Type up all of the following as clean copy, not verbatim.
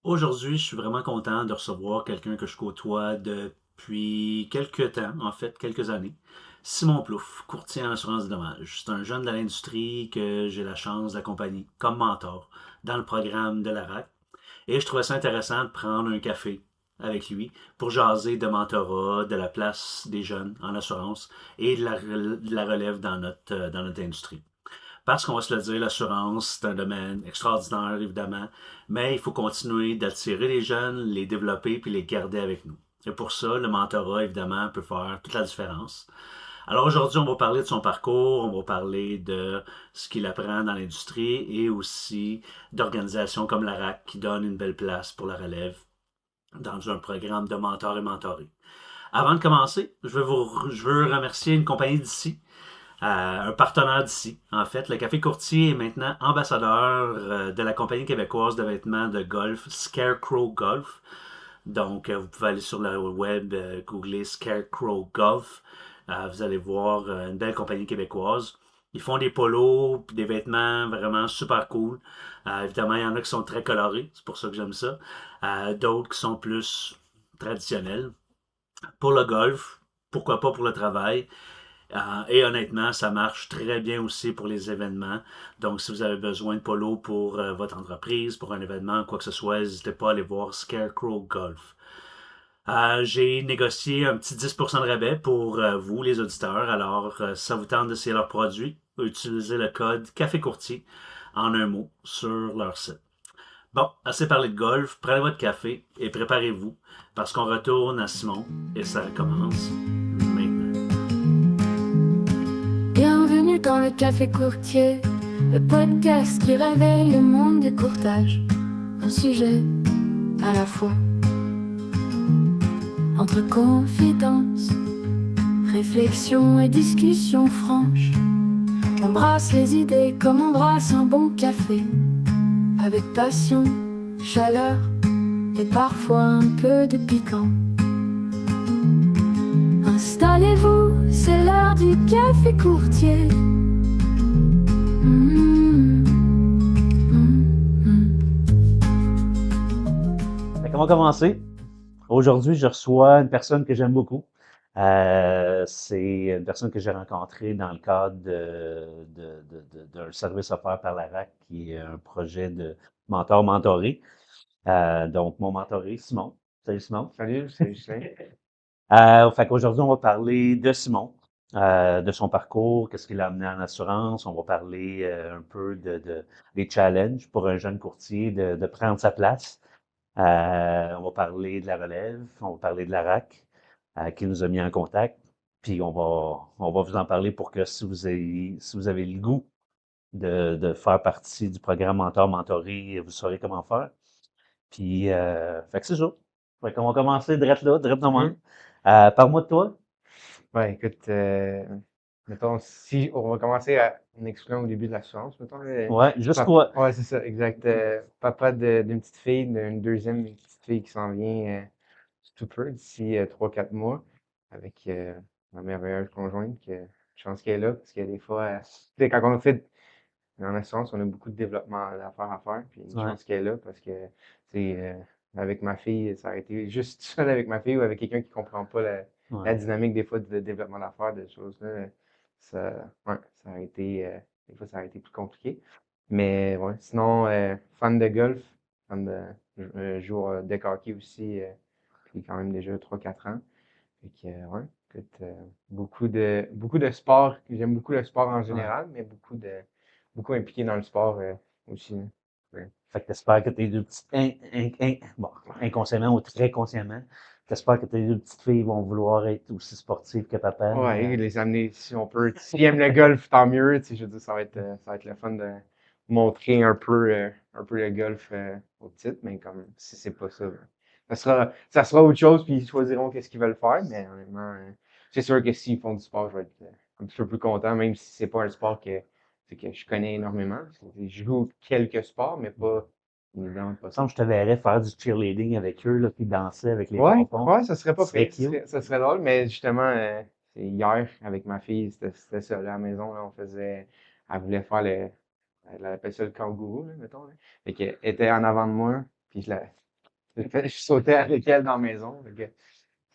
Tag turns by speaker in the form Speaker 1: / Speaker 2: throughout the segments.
Speaker 1: Aujourd'hui, je suis vraiment content de recevoir quelqu'un que je côtoie depuis quelques temps, en fait, quelques années. Simon Plouffe, courtier en assurance de dommages. C'est un jeune de l'industrie que j'ai la chance d'accompagner comme mentor dans le programme de la RAC. Et je trouvais ça intéressant de prendre un café avec lui pour jaser de mentorat, de la place des jeunes en assurance et de la relève dans notre industrie. Parce qu'on va se le dire, l'assurance, c'est un domaine extraordinaire, évidemment, mais il faut continuer d'attirer les jeunes, les développer puis les garder avec nous. Et pour ça, le mentorat, évidemment, peut faire toute la différence. Alors aujourd'hui, on va parler de son parcours, on va parler de ce qu'il apprend dans l'industrie et aussi d'organisations comme la RAC qui donne une belle place pour la relève dans un programme de mentor et mentoré. Avant de commencer, je veux remercier une compagnie d'ici un partenaire d'ici. En fait, le Café Courtier est maintenant ambassadeur de la compagnie québécoise de vêtements de golf Scarecrow Golf. Donc, vous pouvez aller sur le web, googler Scarecrow Golf. Vous allez voir une belle compagnie québécoise. Ils font des polos, puis des vêtements vraiment super cool. Évidemment, il y en a qui sont très colorés, c'est pour ça que j'aime ça. D'autres qui sont plus traditionnels. Pour le golf, pourquoi pas pour le travail. Et honnêtement, ça marche très bien aussi pour les événements. Donc, si vous avez besoin de polo pour votre entreprise, pour un événement, quoi que ce soit, n'hésitez pas à aller voir Scarecrow Golf. J'ai négocié un petit 10% de rabais pour vous, les auditeurs. Alors, si ça vous tente d'essayer leurs produits, utilisez le code Café Courtier en un mot sur leur site. Bon, assez parlé de golf, prenez votre café et préparez-vous parce qu'on retourne à Simon et ça commence maintenant.
Speaker 2: Bienvenue dans le Café Courtier, le podcast qui réveille le monde du courtage. Un sujet à la fois, entre confidence, réflexion et discussion franche. On brasse les idées comme on brasse un bon café, avec passion, chaleur et parfois un peu de piquant. Installez-vous, c'est l'heure du Café Courtier.
Speaker 1: Fait qu'on va commencer. Aujourd'hui, je reçois une personne que j'aime beaucoup. C'est une personne que j'ai rencontrée dans le cadre d'un service offert par la RAC, qui est un projet de mentor-mentoré. Donc, mon mentoré, Simon. Salut Simon.
Speaker 3: Salut, c'est Justin.
Speaker 1: Fait qu'aujourd'hui, on va parler de Simon, de son parcours, qu'est-ce qu'il a amené en assurance. On va parler un peu des challenges pour un jeune courtier de prendre sa place. On va parler de la relève, on va parler de la RAC qui nous a mis en contact. Puis on va vous en parler pour que si vous avez le goût de faire partie du programme Mentor-Mentoré, vous saurez comment faire. Puis, fait que c'est ça. Fait qu'on va commencer direct là, direct dans moi.
Speaker 3: Mhm.
Speaker 1: Parle-moi de toi.
Speaker 3: Ouais, écoute, mettons, si on va commencer à en excluant au début de l'assurance, mettons,
Speaker 1: Ouais, juste toi.
Speaker 3: ouais, c'est ça, exact. Papa d'une petite fille, d'une deuxième petite fille qui s'en vient sous tout peu, d'ici 3-4 mois, avec ma merveilleuse conjointe, que chance qu'elle est là, parce que des fois, tu sais, quand on fait en assurance, on a beaucoup de développement d'affaires à faire, puis une
Speaker 1: Ouais,
Speaker 3: chance qu'elle est là, parce que, tu sais, avec ma fille, ça aurait été juste seul avec ma fille ou avec quelqu'un qui comprend pas la
Speaker 1: ouais,
Speaker 3: dynamique des fois de développement d'affaires, de choses-là, ouais, ça aurait été, des fois, ça aurait été plus compliqué. Mais, ouais, sinon, fan de golf, fan de, je joue au deck hockey aussi, puis quand même déjà 3-4 ans. Fait que, ouais, écoute, beaucoup de sport. J'aime beaucoup le sport en
Speaker 1: ouais.
Speaker 3: général, mais beaucoup impliqué dans le sport aussi, hein. Ouais.
Speaker 1: Fait que t'espères que tes deux petites, bon, inconsciemment ou très consciemment, t'espères que tes deux petites filles vont vouloir être aussi sportives que papa.
Speaker 3: Ouais, les amener si on peut. S'ils aiment le golf, tant mieux. Tu sais, je veux dire, ça va être le fun de montrer un peu le golf aux petites, mais comme si c'est pas ça, ben, ça sera autre chose, puis ils choisiront qu'est-ce qu'ils veulent faire. Mais honnêtement, c'est sûr que s'ils font du sport, je vais être un petit peu plus content, même si c'est pas un sport que je connais énormément. Je joue quelques sports, mais pas évidemment pas ça.
Speaker 1: Semble que je te verrais faire du cheerleading avec eux, là, puis danser avec les
Speaker 3: Ouais,
Speaker 1: pompons.
Speaker 3: ouais, ça serait
Speaker 1: Ce
Speaker 3: pas
Speaker 1: serait
Speaker 3: pire,
Speaker 1: cute.
Speaker 3: ça serait drôle, mais justement, c'est hier, avec ma fille, c'était ça, là, à la maison, là, elle voulait faire elle appelle ça le kangourou, là, mettons, là. Fait qu'elle était en avant de moi, puis Je sautais avec elle dans la maison. Fait que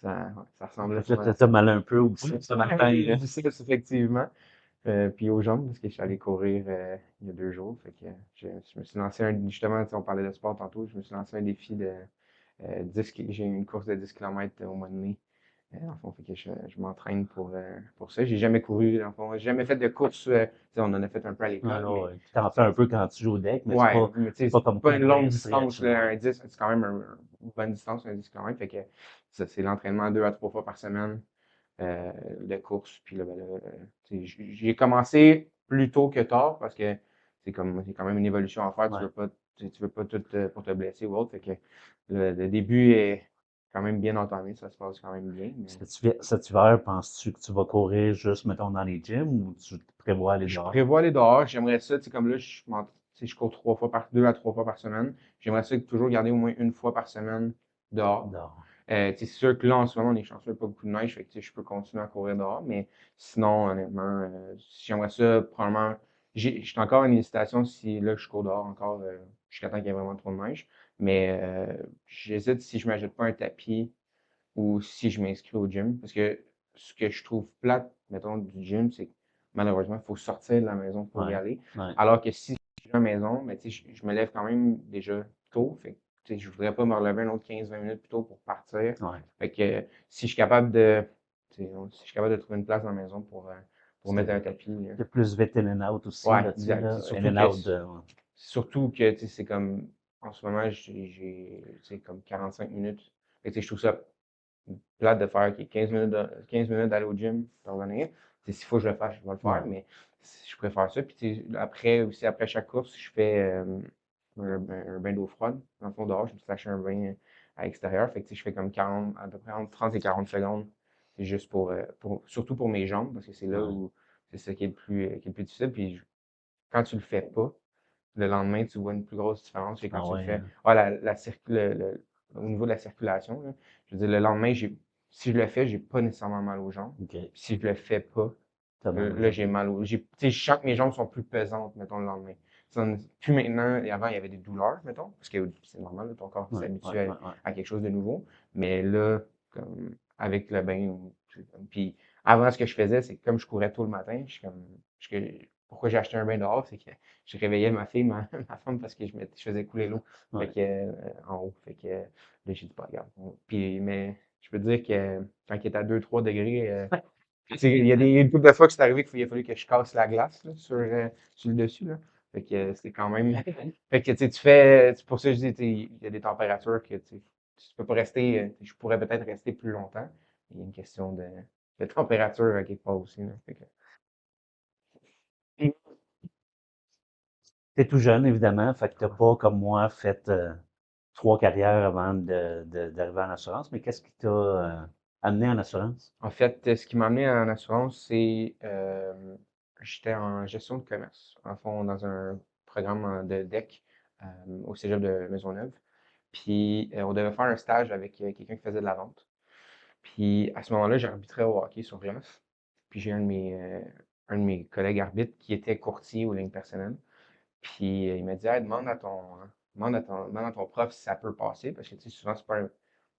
Speaker 3: ça ressemblait
Speaker 4: Fait que là,
Speaker 3: souvent à
Speaker 4: t'as
Speaker 3: ça.
Speaker 4: mal un peu au bout ce matin, là.
Speaker 3: C'est ça, effectivement. Puis aux jambes, parce que je suis allé courir il y a 2 jours. Fait que je me suis lancé justement, tu sais, on parlait de sport tantôt, je me suis lancé un défi de 10 j'ai une course de 10 km au mois de mai. Dans le fond, fait que je m'entraîne pour ça. J'ai jamais couru, dans le fond, j'ai jamais fait de course. Tu sais, on en a fait un peu à
Speaker 4: Ouais,
Speaker 3: l'école,
Speaker 4: ouais,
Speaker 3: mais
Speaker 4: ouais. T'en fais un peu quand tu joues au deck, mais
Speaker 3: ouais, mais tu sais,
Speaker 4: c'est pas
Speaker 3: c'est
Speaker 4: comme
Speaker 3: pas une longue
Speaker 4: courir,
Speaker 3: distance,
Speaker 4: stretch,
Speaker 3: là,
Speaker 4: non.
Speaker 3: un 10, c'est quand même une bonne distance, un 10 km. Fait que ça, c'est l'entraînement 2 à 3 fois par semaine de course. Puis là, ben là, tu sais, j'ai commencé plus tôt que tard parce que c'est quand même une évolution à faire.
Speaker 4: Ouais.
Speaker 3: Tu veux pas tout pour te blesser ou autre. Fait que le début est quand même bien entamé, ça se passe quand même bien. Mais
Speaker 4: Cet hiver, penses-tu que tu vas courir juste, mettons, dans les gyms ou tu prévois aller
Speaker 3: je
Speaker 4: dehors?
Speaker 3: prévois aller dehors. J'aimerais ça, tu sais, comme là, tu sais, je cours 2 à 3 fois par semaine. J'aimerais ça toujours garder au moins une fois par semaine dehors.
Speaker 4: Dehors.
Speaker 3: Tu sais, c'est sûr que là, en ce moment, on est chanceux, il n'y a pas beaucoup de neige, fait que, tu sais, je peux continuer à courir dehors, mais sinon, honnêtement, j'aimerais ça, probablement, je suis encore en hésitation si là, je cours dehors encore jusqu'à temps qu'il y ait vraiment trop de neige, mais j'hésite si je ne m'achète pas un tapis ou si je m'inscris au gym, parce que ce que je trouve plate, mettons, du gym, c'est que malheureusement, il faut sortir de la maison pour y
Speaker 4: Ouais,
Speaker 3: aller,
Speaker 4: ouais.
Speaker 3: alors que si je suis à la maison, mais tu sais, je me lève quand même déjà tôt, fait que, tu sais, je voudrais pas me relever un autre 15-20 minutes plus tôt pour partir.
Speaker 4: Ouais.
Speaker 3: Fait que si je suis capable de, tu sais, si je suis capable de trouver une place dans la maison pour mettre un tapis,
Speaker 4: C'est plus vite in and out aussi,
Speaker 3: ouais,
Speaker 4: là, tu sais,
Speaker 3: exact.
Speaker 4: là.
Speaker 3: C'est
Speaker 4: In and out de, ouais.
Speaker 3: surtout que, tu sais, c'est comme, en ce moment, tu sais, comme 45 minutes. Fait que, tu sais, je trouve ça plate de faire ok, 15 minutes, 15 minutes d'aller au gym, pour revenir. Tu sais, s'il faut que je le fasse, je vais le faire,
Speaker 4: Ouais.
Speaker 3: mais je préfère ça. Puis, tu sais, après, aussi, après chaque course, je fais un bain d'eau froide. Dans le fond, dehors, je me suis acheté un bain à l'extérieur. Fait que, tu sais, je fais comme 40, à peu près entre 30 et 40 secondes. C'est juste surtout pour mes jambes, parce que c'est là
Speaker 4: Ouais.
Speaker 3: où c'est ça qui est le plus difficile. Puis, quand tu le fais pas, le lendemain, tu vois une plus grosse différence que quand
Speaker 4: Ah
Speaker 3: tu le
Speaker 4: ouais,
Speaker 3: fais.
Speaker 4: hein.
Speaker 3: Ah, au niveau de la circulation, là, je veux dire, le lendemain, si je le fais, j'ai pas nécessairement mal aux jambes.
Speaker 4: OK.
Speaker 3: Puis si je le fais pas,
Speaker 4: T'as mal aux
Speaker 3: là,
Speaker 4: jambes.
Speaker 3: j'ai mal aux tu sais, je sens que mes jambes sont plus pesantes, mettons, le lendemain. Plus maintenant, et avant, il y avait des douleurs, mettons, parce que c'est normal, là, ton corps
Speaker 4: Ouais, ouais,
Speaker 3: s'habitue
Speaker 4: ouais, ouais.
Speaker 3: à quelque chose de nouveau. Mais là, comme avec le bain, puis avant, ce que je faisais, c'est que comme je courais tôt le matin, je suis comme, pourquoi j'ai acheté un bain dehors, c'est que je réveillais ma fille, ma femme, parce que je faisais couler l'eau, fait
Speaker 4: Ouais.
Speaker 3: que, en haut. Fait que, là, j'ai dit, pas, regarde. Puis, mais, je peux te dire que quand il est à 2-3 degrés, tu sais, il y a une couple de fois que c'est arrivé qu'il a fallu que je casse la glace, là, sur le dessus, là. Fait que, c'était quand même, fait que, tu sais, c'est pour ça que je dis, tu sais, il y a des températures que, tu peux pas rester, je pourrais peut-être rester plus longtemps. Il y a une question de température à quelque part aussi, là. Fait que,
Speaker 4: T'es tout jeune, évidemment, fait que t'as pas, comme moi, fait 3 carrières avant d'arriver en assurance, mais qu'est-ce qui t'a amené en assurance?
Speaker 3: en fait, ce qui m'a amené en assurance, c'est j'étais en gestion de commerce, en fond, dans un programme de DEC au Cégep de Maisonneuve. Puis on devait faire un stage avec quelqu'un qui faisait de la vente. Puis à ce moment-là, j'arbitrais au hockey sur glace. Puis j'ai un de mes collègues arbitres qui était courtier aux lignes personnelles. Puis il m'a dit, hey, demande à ton prof si ça peut passer, parce que tu sais, souvent, c'est pas un,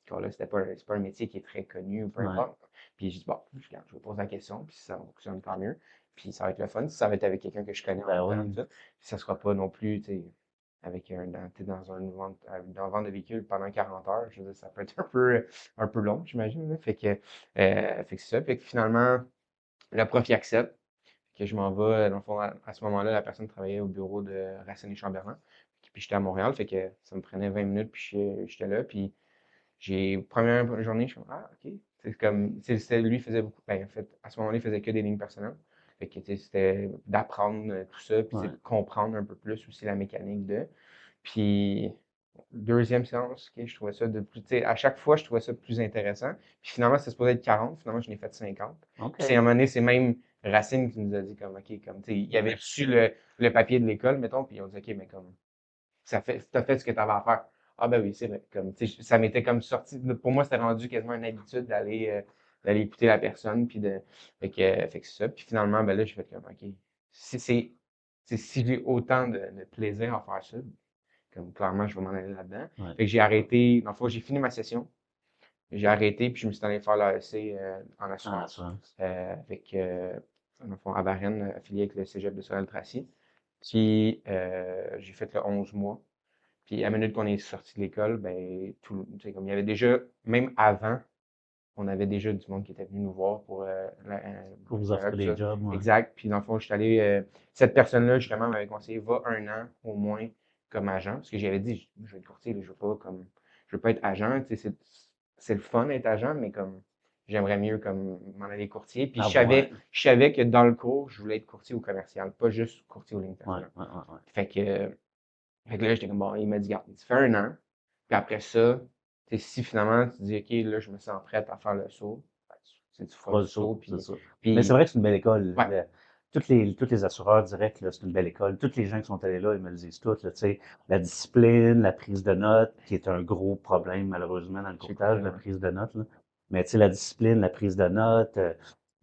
Speaker 3: encore là, c'est pas un métier qui est très connu ou peu
Speaker 4: Ouais.
Speaker 3: importe. Puis j'ai dit, bon, regarde, je vais poser la question, puis si ça fonctionne, tant mieux. Puis ça va être le fun, si ça va être avec quelqu'un que je connais en
Speaker 4: Ben
Speaker 3: même temps,
Speaker 4: oui.
Speaker 3: tout ça. Puis ça sera pas non plus, tu sais, avec t'es dans une vente de véhicule pendant 40 heures. Je veux dire, ça peut être un peu long, j'imagine, là. Fait que c'est ça. Fait que finalement, le prof y accepte que je m'en vais. Dans le fond, à ce moment-là, la personne travaillait au bureau de Racine et Chamberlain. Puis j'étais à Montréal, fait que ça me prenait 20 minutes, puis j'étais là. Puis première journée, je suis comme, ah, OK. C'est comme, lui faisait beaucoup, ben, en fait, à ce moment-là, il faisait que des lignes personnelles. Fait que, tu sais, c'était d'apprendre tout ça, puis c'est
Speaker 4: Ouais.
Speaker 3: de comprendre un peu plus aussi la mécanique de. Puis, deuxième séance, OK, je trouvais ça de plus, tu sais, à chaque fois, je trouvais ça plus intéressant. Puis finalement, c'était supposé être 40, finalement, je n'ai fait 50. Puis c'est à un
Speaker 4: OK.
Speaker 3: moment donné, c'est même Racine qui nous a dit comme, OK, comme, tu sais, il avait reçu le papier de l'école, mettons, puis ils ont dit, OK, mais comme, t'as fait ce que tu avais à faire. Ah ben oui, c'est vrai. Comme, tu sais, ça m'était comme sorti. Pour moi, c'était rendu quasiment une habitude d'aller écouter la personne. Puis fait que c'est ça. Puis finalement, ben là, j'ai fait comme OK. Si si j'ai autant de plaisir à faire ça, comme clairement, je vais m'en aller là-dedans.
Speaker 4: Ouais.
Speaker 3: Fait que j'ai arrêté, dans le fond, j'ai fini ma session. J'ai arrêté, puis je me suis allé faire l'AEC en
Speaker 4: En
Speaker 3: assurance.
Speaker 4: assurance.
Speaker 3: Avec, dans le fond, à Varennes, affilié avec le Cégep de Sorel-Tracy. Puis, j'ai fait le 11 mois. Puis, à la minute qu'on est sorti de l'école, ben, tu sais, comme il y avait déjà, même avant, on avait déjà du monde qui était venu nous voir pour
Speaker 4: Pour vous
Speaker 3: tout
Speaker 4: offrir des
Speaker 3: ça.
Speaker 4: jobs, ouais.
Speaker 3: Exact. Puis, dans le fond, je suis allé, cette personne-là, justement, m'avait conseillé, va 1 an au moins comme agent. Parce que j'avais dit, je vais être courtier, là, je veux pas être agent. Tu sais, c'est le fun d'être agent, mais comme, j'aimerais mieux comme m'en aller courtier. Puis,
Speaker 4: Ah ouais.
Speaker 3: je savais que dans le cours, je voulais être courtier ou commercial, pas juste courtier aux lignes
Speaker 4: Ouais,
Speaker 3: personnelles.
Speaker 4: ouais, ouais, ouais.
Speaker 3: Fait que là, j'étais comme, bon, il m'a dit, garde, tu fais 1 an, puis après ça, tu sais, si finalement tu dis, OK, là, je me sens prête à faire le saut, ben, tu feras
Speaker 4: Pas
Speaker 3: le
Speaker 4: le saut,
Speaker 3: saut,
Speaker 4: c'est ça. Mais c'est
Speaker 3: puis
Speaker 4: vrai que c'est une belle école.
Speaker 3: ouais,
Speaker 4: Tous les assureurs directs, là, c'est une belle école. Tous les gens qui sont allés là, ils me le disent tous, là, tu sais, la discipline, la prise de notes, qui est un gros problème, malheureusement, dans le
Speaker 3: chez
Speaker 4: courtage,
Speaker 3: Courtier,
Speaker 4: la
Speaker 3: ouais.
Speaker 4: prise de notes, là. Mais, tu sais, la discipline, la prise de notes,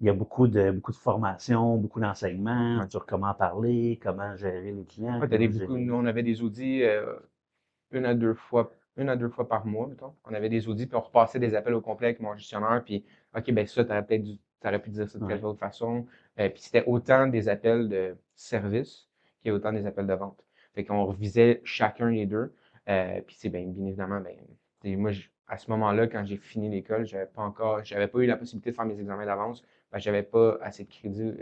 Speaker 4: il y a beaucoup de formations, beaucoup d'enseignements
Speaker 3: Ouais.
Speaker 4: sur comment parler, comment gérer les clients,
Speaker 3: Ouais,
Speaker 4: comment
Speaker 3: nous,
Speaker 4: gérer.
Speaker 3: on avait des audits une à deux fois par mois, mettons. On avait des audits, puis on repassait des appels au complet avec mon gestionnaire, puis OK, ben ça, t'aurais pu dire ça de
Speaker 4: Ouais.
Speaker 3: quelque autre façon. Puis c'était autant des appels de service qu'il y a autant des appels de vente. Fait qu'on revisait chacun les deux. Puis c'est bien évidemment, ben, moi, à ce moment-là, quand j'ai fini l'école, j'avais pas eu la possibilité de faire mes examens d'avance, parce que j'avais pas assez de crédit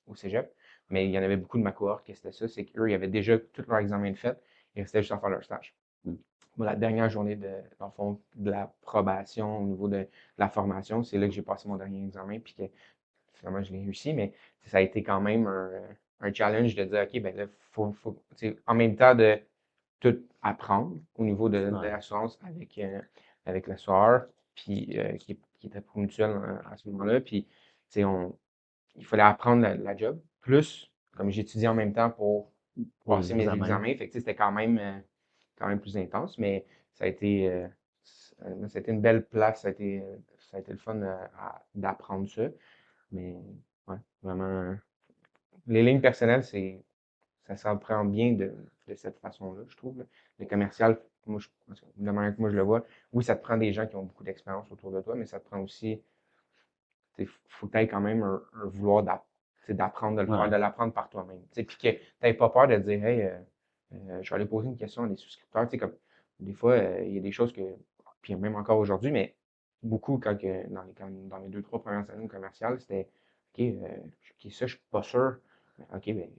Speaker 3: au cégep. Mais il y en avait beaucoup de ma cohorte qui c'était ça, c'est qu'eux, ils avaient déjà tous leurs examens de fait. Il restait juste à faire leur stage.
Speaker 4: Mm.
Speaker 3: Moi, la dernière journée dans le fond, de la probation au niveau de la formation, c'est là que j'ai passé mon dernier examen, puis que finalement, je l'ai réussi, mais ça a été quand même un challenge de dire, OK, ben là, tu sais, en même temps de tout apprendre au niveau de
Speaker 4: Ouais.
Speaker 3: l'assurance avec l'assureur, puis qui était pour mutuelle à ce moment-là, puis tu sais, il fallait apprendre la job, plus, comme j'étudiais en même temps pour
Speaker 4: Pour les
Speaker 3: passer mes
Speaker 4: examens.
Speaker 3: examens, fait que tu sais, c'était quand même plus intense, mais ça a été une belle place, ça a été le fun d'apprendre ça. Mais ouais, vraiment, les lignes personnelles, ça s'apprend bien de cette façon-là, je trouve, là. Le commercial, de la manière que moi je le vois, oui, ça te prend des gens qui ont beaucoup d'expérience autour de toi, mais ça te prend aussi, il faut que tu aies quand même un vouloir d'apprendre de le faire,
Speaker 4: Ouais.
Speaker 3: de l'apprendre par toi-même. Tu sais, puis que tu n'aies pas peur de dire, hey, je vais aller poser une question à des souscripteurs. Tu sais, comme, des fois, il y a des choses que, puis même encore aujourd'hui, mais beaucoup dans les 2, 3 premières années commerciales, c'était, OK, OK, ça, je suis pas sûr. OK, ben,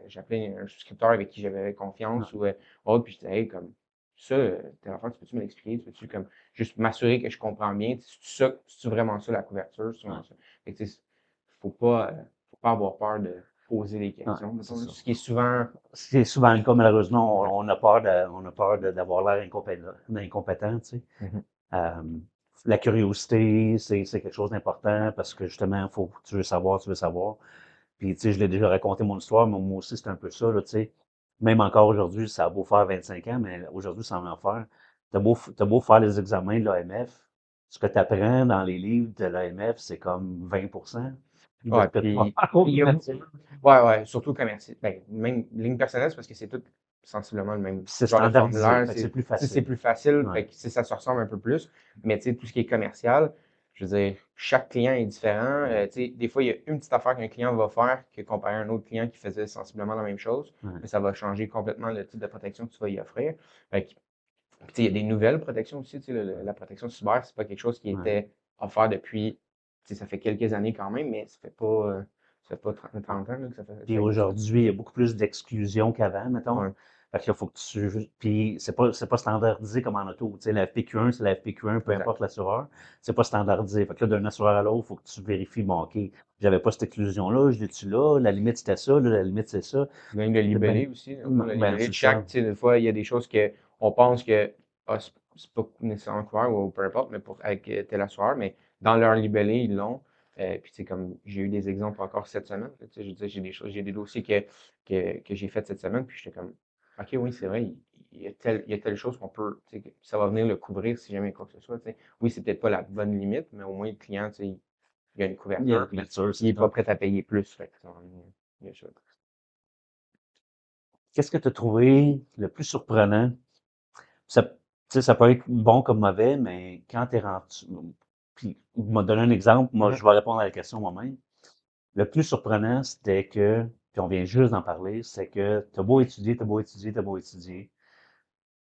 Speaker 3: j'appelais un souscripteur avec qui j'avais confiance
Speaker 4: Ouais.
Speaker 3: ou autre, puis je disais, hey, comme, ça, telle affaire, tu peux-tu me l'expliquer? Tu peux-tu, comme, juste m'assurer que je comprends bien? C'est vraiment ça la couverture? C'est
Speaker 4: Ouais.
Speaker 3: vraiment ça? Fait que, tu sais, faut pas avoir peur de poser des
Speaker 4: Ouais,
Speaker 3: questions.
Speaker 4: c'est
Speaker 3: Mettons,
Speaker 4: ça.
Speaker 3: ce qui est souvent,
Speaker 4: C'est souvent le cas, malheureusement,
Speaker 3: exact.
Speaker 4: on a peur d'avoir l'air incompétent, tu sais.
Speaker 3: Mhm.
Speaker 4: Euh, la curiosité, c'est quelque chose d'important parce que justement, tu veux savoir, tu veux savoir. Puis, tu sais, je l'ai déjà raconté mon histoire, mais moi aussi, c'est un peu ça, là, tu sais. Même encore aujourd'hui, ça a beau faire 25 ans, mais aujourd'hui, ça va en faire. T'as beau faire les examens de l'AMF, ce que tu apprends dans les livres de l'AMF, c'est comme 20%. Il ne
Speaker 3: Ouais,
Speaker 4: répète pas au
Speaker 3: puis il y a
Speaker 4: maximum.
Speaker 3: ouais, surtout commercial. Ben, même ligne personnelle, c'est parce que c'est tout sensiblement le même
Speaker 4: C'est
Speaker 3: genre de
Speaker 4: standardisé,
Speaker 3: formulaire.
Speaker 4: fait que c'est plus
Speaker 3: C'est
Speaker 4: facile.
Speaker 3: plus facile,
Speaker 4: Ouais,
Speaker 3: fait que ça se ressemble un peu plus. Mais tu sais, tout ce qui est commercial, je veux dire, chaque client est différent. Tu sais, des fois, il y a une petite affaire qu'un client va faire que comparé à un autre client qui faisait sensiblement la même chose,
Speaker 4: ouais,
Speaker 3: mais ça va changer complètement le type de protection que tu vas y offrir. Fait que, puis, tu sais, il y a des nouvelles protections aussi. Tu sais, la protection cyber, c'est pas quelque chose qui
Speaker 4: ouais,
Speaker 3: était offert depuis, tu sais, ça fait quelques années quand même, mais ça fait pas 30
Speaker 4: ouais.
Speaker 3: 30 ans là, que
Speaker 4: Puis
Speaker 3: ça existe. Là.
Speaker 4: aujourd'hui, il y a beaucoup plus d'exclusions qu'avant, mettons.
Speaker 3: Ouais,
Speaker 4: Fait que là, faut que puis c'est pas standardisé comme en auto. Tu sais, la FPQ1, c'est la FPQ1, peu
Speaker 3: exact.
Speaker 4: importe l'assureur. C'est pas standardisé. Fait que là, d'un assureur à l'autre, faut que tu vérifies, bon, OK, j'avais pas cette exclusion-là, je l'ai-tu là, la limite c'était ça, là, la limite c'est ça.
Speaker 3: Puis même le
Speaker 4: C'est
Speaker 3: libellé
Speaker 4: ben,
Speaker 3: aussi. Dans le fond, le
Speaker 4: ben,
Speaker 3: libellé
Speaker 4: c'est
Speaker 3: de chaque,
Speaker 4: ça.
Speaker 3: tu sais, des fois, il y a des choses que on pense que c'est pas nécessairement couvert ou peu importe, mais avec tel assureur, mais dans leur libellé, ils l'ont. Puis c'est comme j'ai eu des exemples encore cette semaine. Tu sais, je veux dire, j'ai des dossiers que j'ai fait cette semaine, puis j'étais comme OK, oui, c'est vrai, il y a telle chose qu'on peut, tu sais, que ça va venir le couvrir si jamais quoi que ce soit. Tu sais. Oui, c'est peut-être pas la bonne limite, mais au moins le client, tu sais, il y a une
Speaker 4: Il y a une
Speaker 3: couverture, puis
Speaker 4: couverture,
Speaker 3: il
Speaker 4: c'est
Speaker 3: est pas
Speaker 4: ça.
Speaker 3: prêt à payer plus. Fait que, il y a ça.
Speaker 4: qu'est-ce que tu as trouvé le plus surprenant? Ça, tu sais, ça peut être bon comme mauvais, mais quand tu es rendu. Puis, je vais donner un exemple. Moi, je vais répondre à la question moi-même. Le plus surprenant, c'était que, puis on vient juste d'en parler, c'est que t'as beau étudier, t'as beau étudier, t'as beau étudier,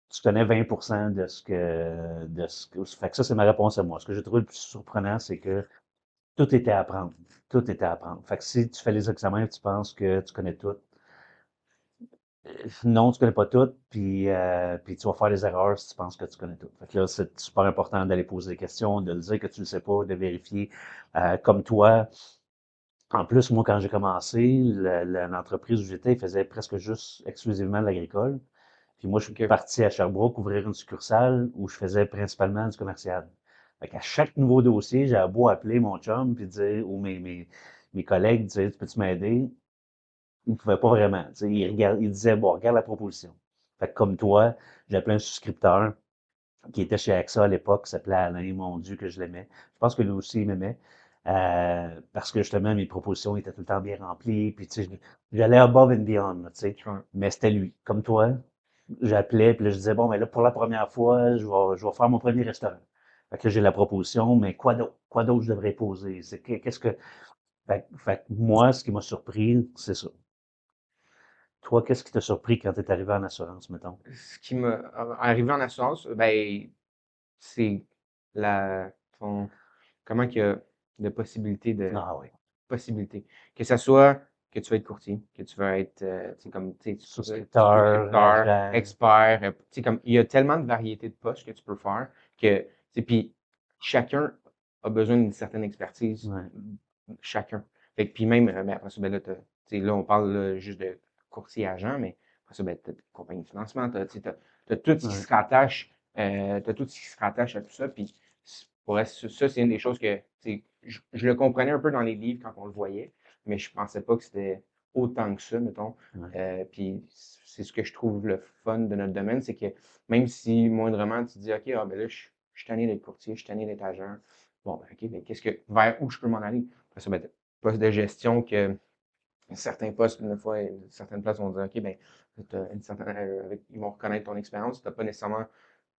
Speaker 4: tu connais 20% de ce que, fait que ça, c'est ma réponse à moi. Ce que j'ai trouvé le plus surprenant, c'est que tout était à apprendre. Tout était à apprendre. Fait que si tu fais les examens et tu penses que tu connais tout, non, tu connais pas tout, puis tu vas faire des erreurs si tu penses que tu connais tout. Fait que là, c'est super important d'aller poser des questions, de le dire que tu le sais pas, de vérifier. Comme toi, en plus, moi, quand j'ai commencé, l'entreprise où j'étais faisait presque juste exclusivement de l'agricole. Puis moi, je suis
Speaker 3: OK.
Speaker 4: parti à Sherbrooke ouvrir une succursale où je faisais principalement du commercial. Fait qu'à chaque nouveau dossier, j'avais beau appeler mon chum puis dire, ou mes collègues, dire, tu peux-tu m'aider? Ils ne pouvaient pas vraiment. Tu sais, ils disaient, bon, regarde la proposition. Fait que comme toi, j'appelais un souscripteur qui était chez AXA à l'époque, qui s'appelait Alain, mon Dieu, que je l'aimais. Je pense que lui aussi, il m'aimait. Parce que justement, mes propositions étaient tout le temps bien remplies. Puis, tu sais, j'allais above and beyond, là, tu sais.
Speaker 3: Ouais.
Speaker 4: Mais c'était lui. Comme toi, j'appelais, puis là, je disais, bon, mais là, pour la première fois, je vais faire mon premier restaurant. Fait que là, j'ai la proposition, mais quoi d'autre? Quoi d'autre je devrais poser? Qu'est-ce que. Fait que moi, ce qui m'a surpris, c'est ça. Toi, qu'est-ce qui t'a surpris quand tu es arrivé en assurance, mettons?
Speaker 3: Ce qui m'a arrivé en assurance, ben, c'est la ton comment qu'il y a de
Speaker 4: Ah oui.
Speaker 3: possibilités. Que ça soit que tu veux être courtier, que tu veux être tu sais, comme tu sais,
Speaker 4: Souscripteur,
Speaker 3: souscripteur,
Speaker 4: agent.
Speaker 3: expert, tu sais, comme il y a tellement de variétés de postes que tu peux faire que tu sais, puis chacun a besoin d'une certaine expertise,
Speaker 4: Ouais.
Speaker 3: chacun. Fait que, puis même, ben, après ça, ben là, tu sais, là, on parle là, juste de courtier agent, mais après ça, ben, t'as des compagnies de financement, tu sais, t'as tout ce qui
Speaker 4: Ouais.
Speaker 3: se rattache, t'as tout ce qui se rattache à tout ça, puis ça, c'est une des choses que, tu sais, je le comprenais un peu dans les livres quand on le voyait, mais je pensais pas que c'était autant que ça, mettons.
Speaker 4: Ouais.
Speaker 3: Puis c'est ce que je trouve le fun de notre domaine, c'est que même si moindrement tu dis, OK, ah, ben là, je suis tanné d'être courtier, je suis tanné d'être agent, bon, ben, OK, ben, vers où je peux m'en aller? Après ça, ben, poste de gestion que certains postes, une fois, certaines places vont dire, OK, ben, ils vont reconnaître ton expérience. Tu n'as pas nécessairement,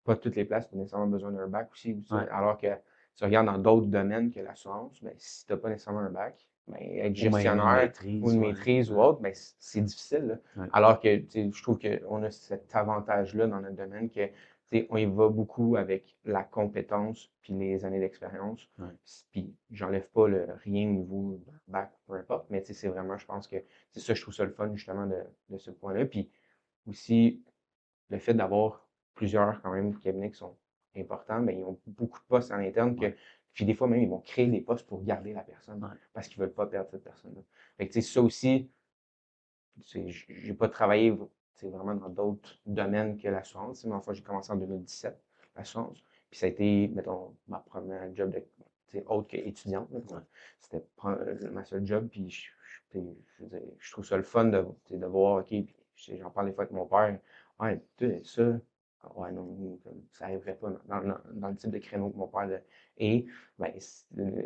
Speaker 3: pas toutes les places, tu as nécessairement besoin d'un bac aussi.
Speaker 4: Ouais.
Speaker 3: Alors que tu regardes dans d'autres domaines que l'assurance, ben, si tu n'as pas nécessairement un bac, ben, être
Speaker 4: Ou même une
Speaker 3: gestionnaire ou
Speaker 4: maîtrise,
Speaker 3: une
Speaker 4: ouais.
Speaker 3: maîtrise ou
Speaker 4: Ouais.
Speaker 3: autre, ben, c'est difficile, là.
Speaker 4: Ouais.
Speaker 3: Alors que tu sais, je trouve qu'on a cet avantage-là dans notre domaine que tu sais, on y va beaucoup avec la compétence puis les années d'expérience.
Speaker 4: Ouais.
Speaker 3: Puis j'enlève pas rien au niveau bac, peu importe, mais tu sais, c'est vraiment, je pense que c'est ça, je trouve ça le fun justement de ce point-là. Puis aussi, le fait d'avoir plusieurs quand même cabinets qui sont importants, ben, ils ont beaucoup de postes en interne
Speaker 4: Ouais.
Speaker 3: puis des fois même, ils vont créer des postes pour garder la personne
Speaker 4: Ouais.
Speaker 3: parce qu'ils veulent pas perdre cette personne-là. Fait que, tu sais, ça aussi, j'ai pas travaillé tu sais, vraiment dans d'autres domaines que l'assurance. Mais enfin, j'ai commencé en 2017, l'assurance. Puis ça a été, mettons, ma première job de, tu sais, autre qu'étudiante.
Speaker 4: Ouais.
Speaker 3: C'était ma seule job. Puis je veux dire, je trouve ça le fun de, tu sais, de voir, OK, puis j'en parle des fois avec mon père. Ouais, tu sais, ça, ouais, non, ça n'arriverait pas dans le type de créneau que mon père a. Et ben,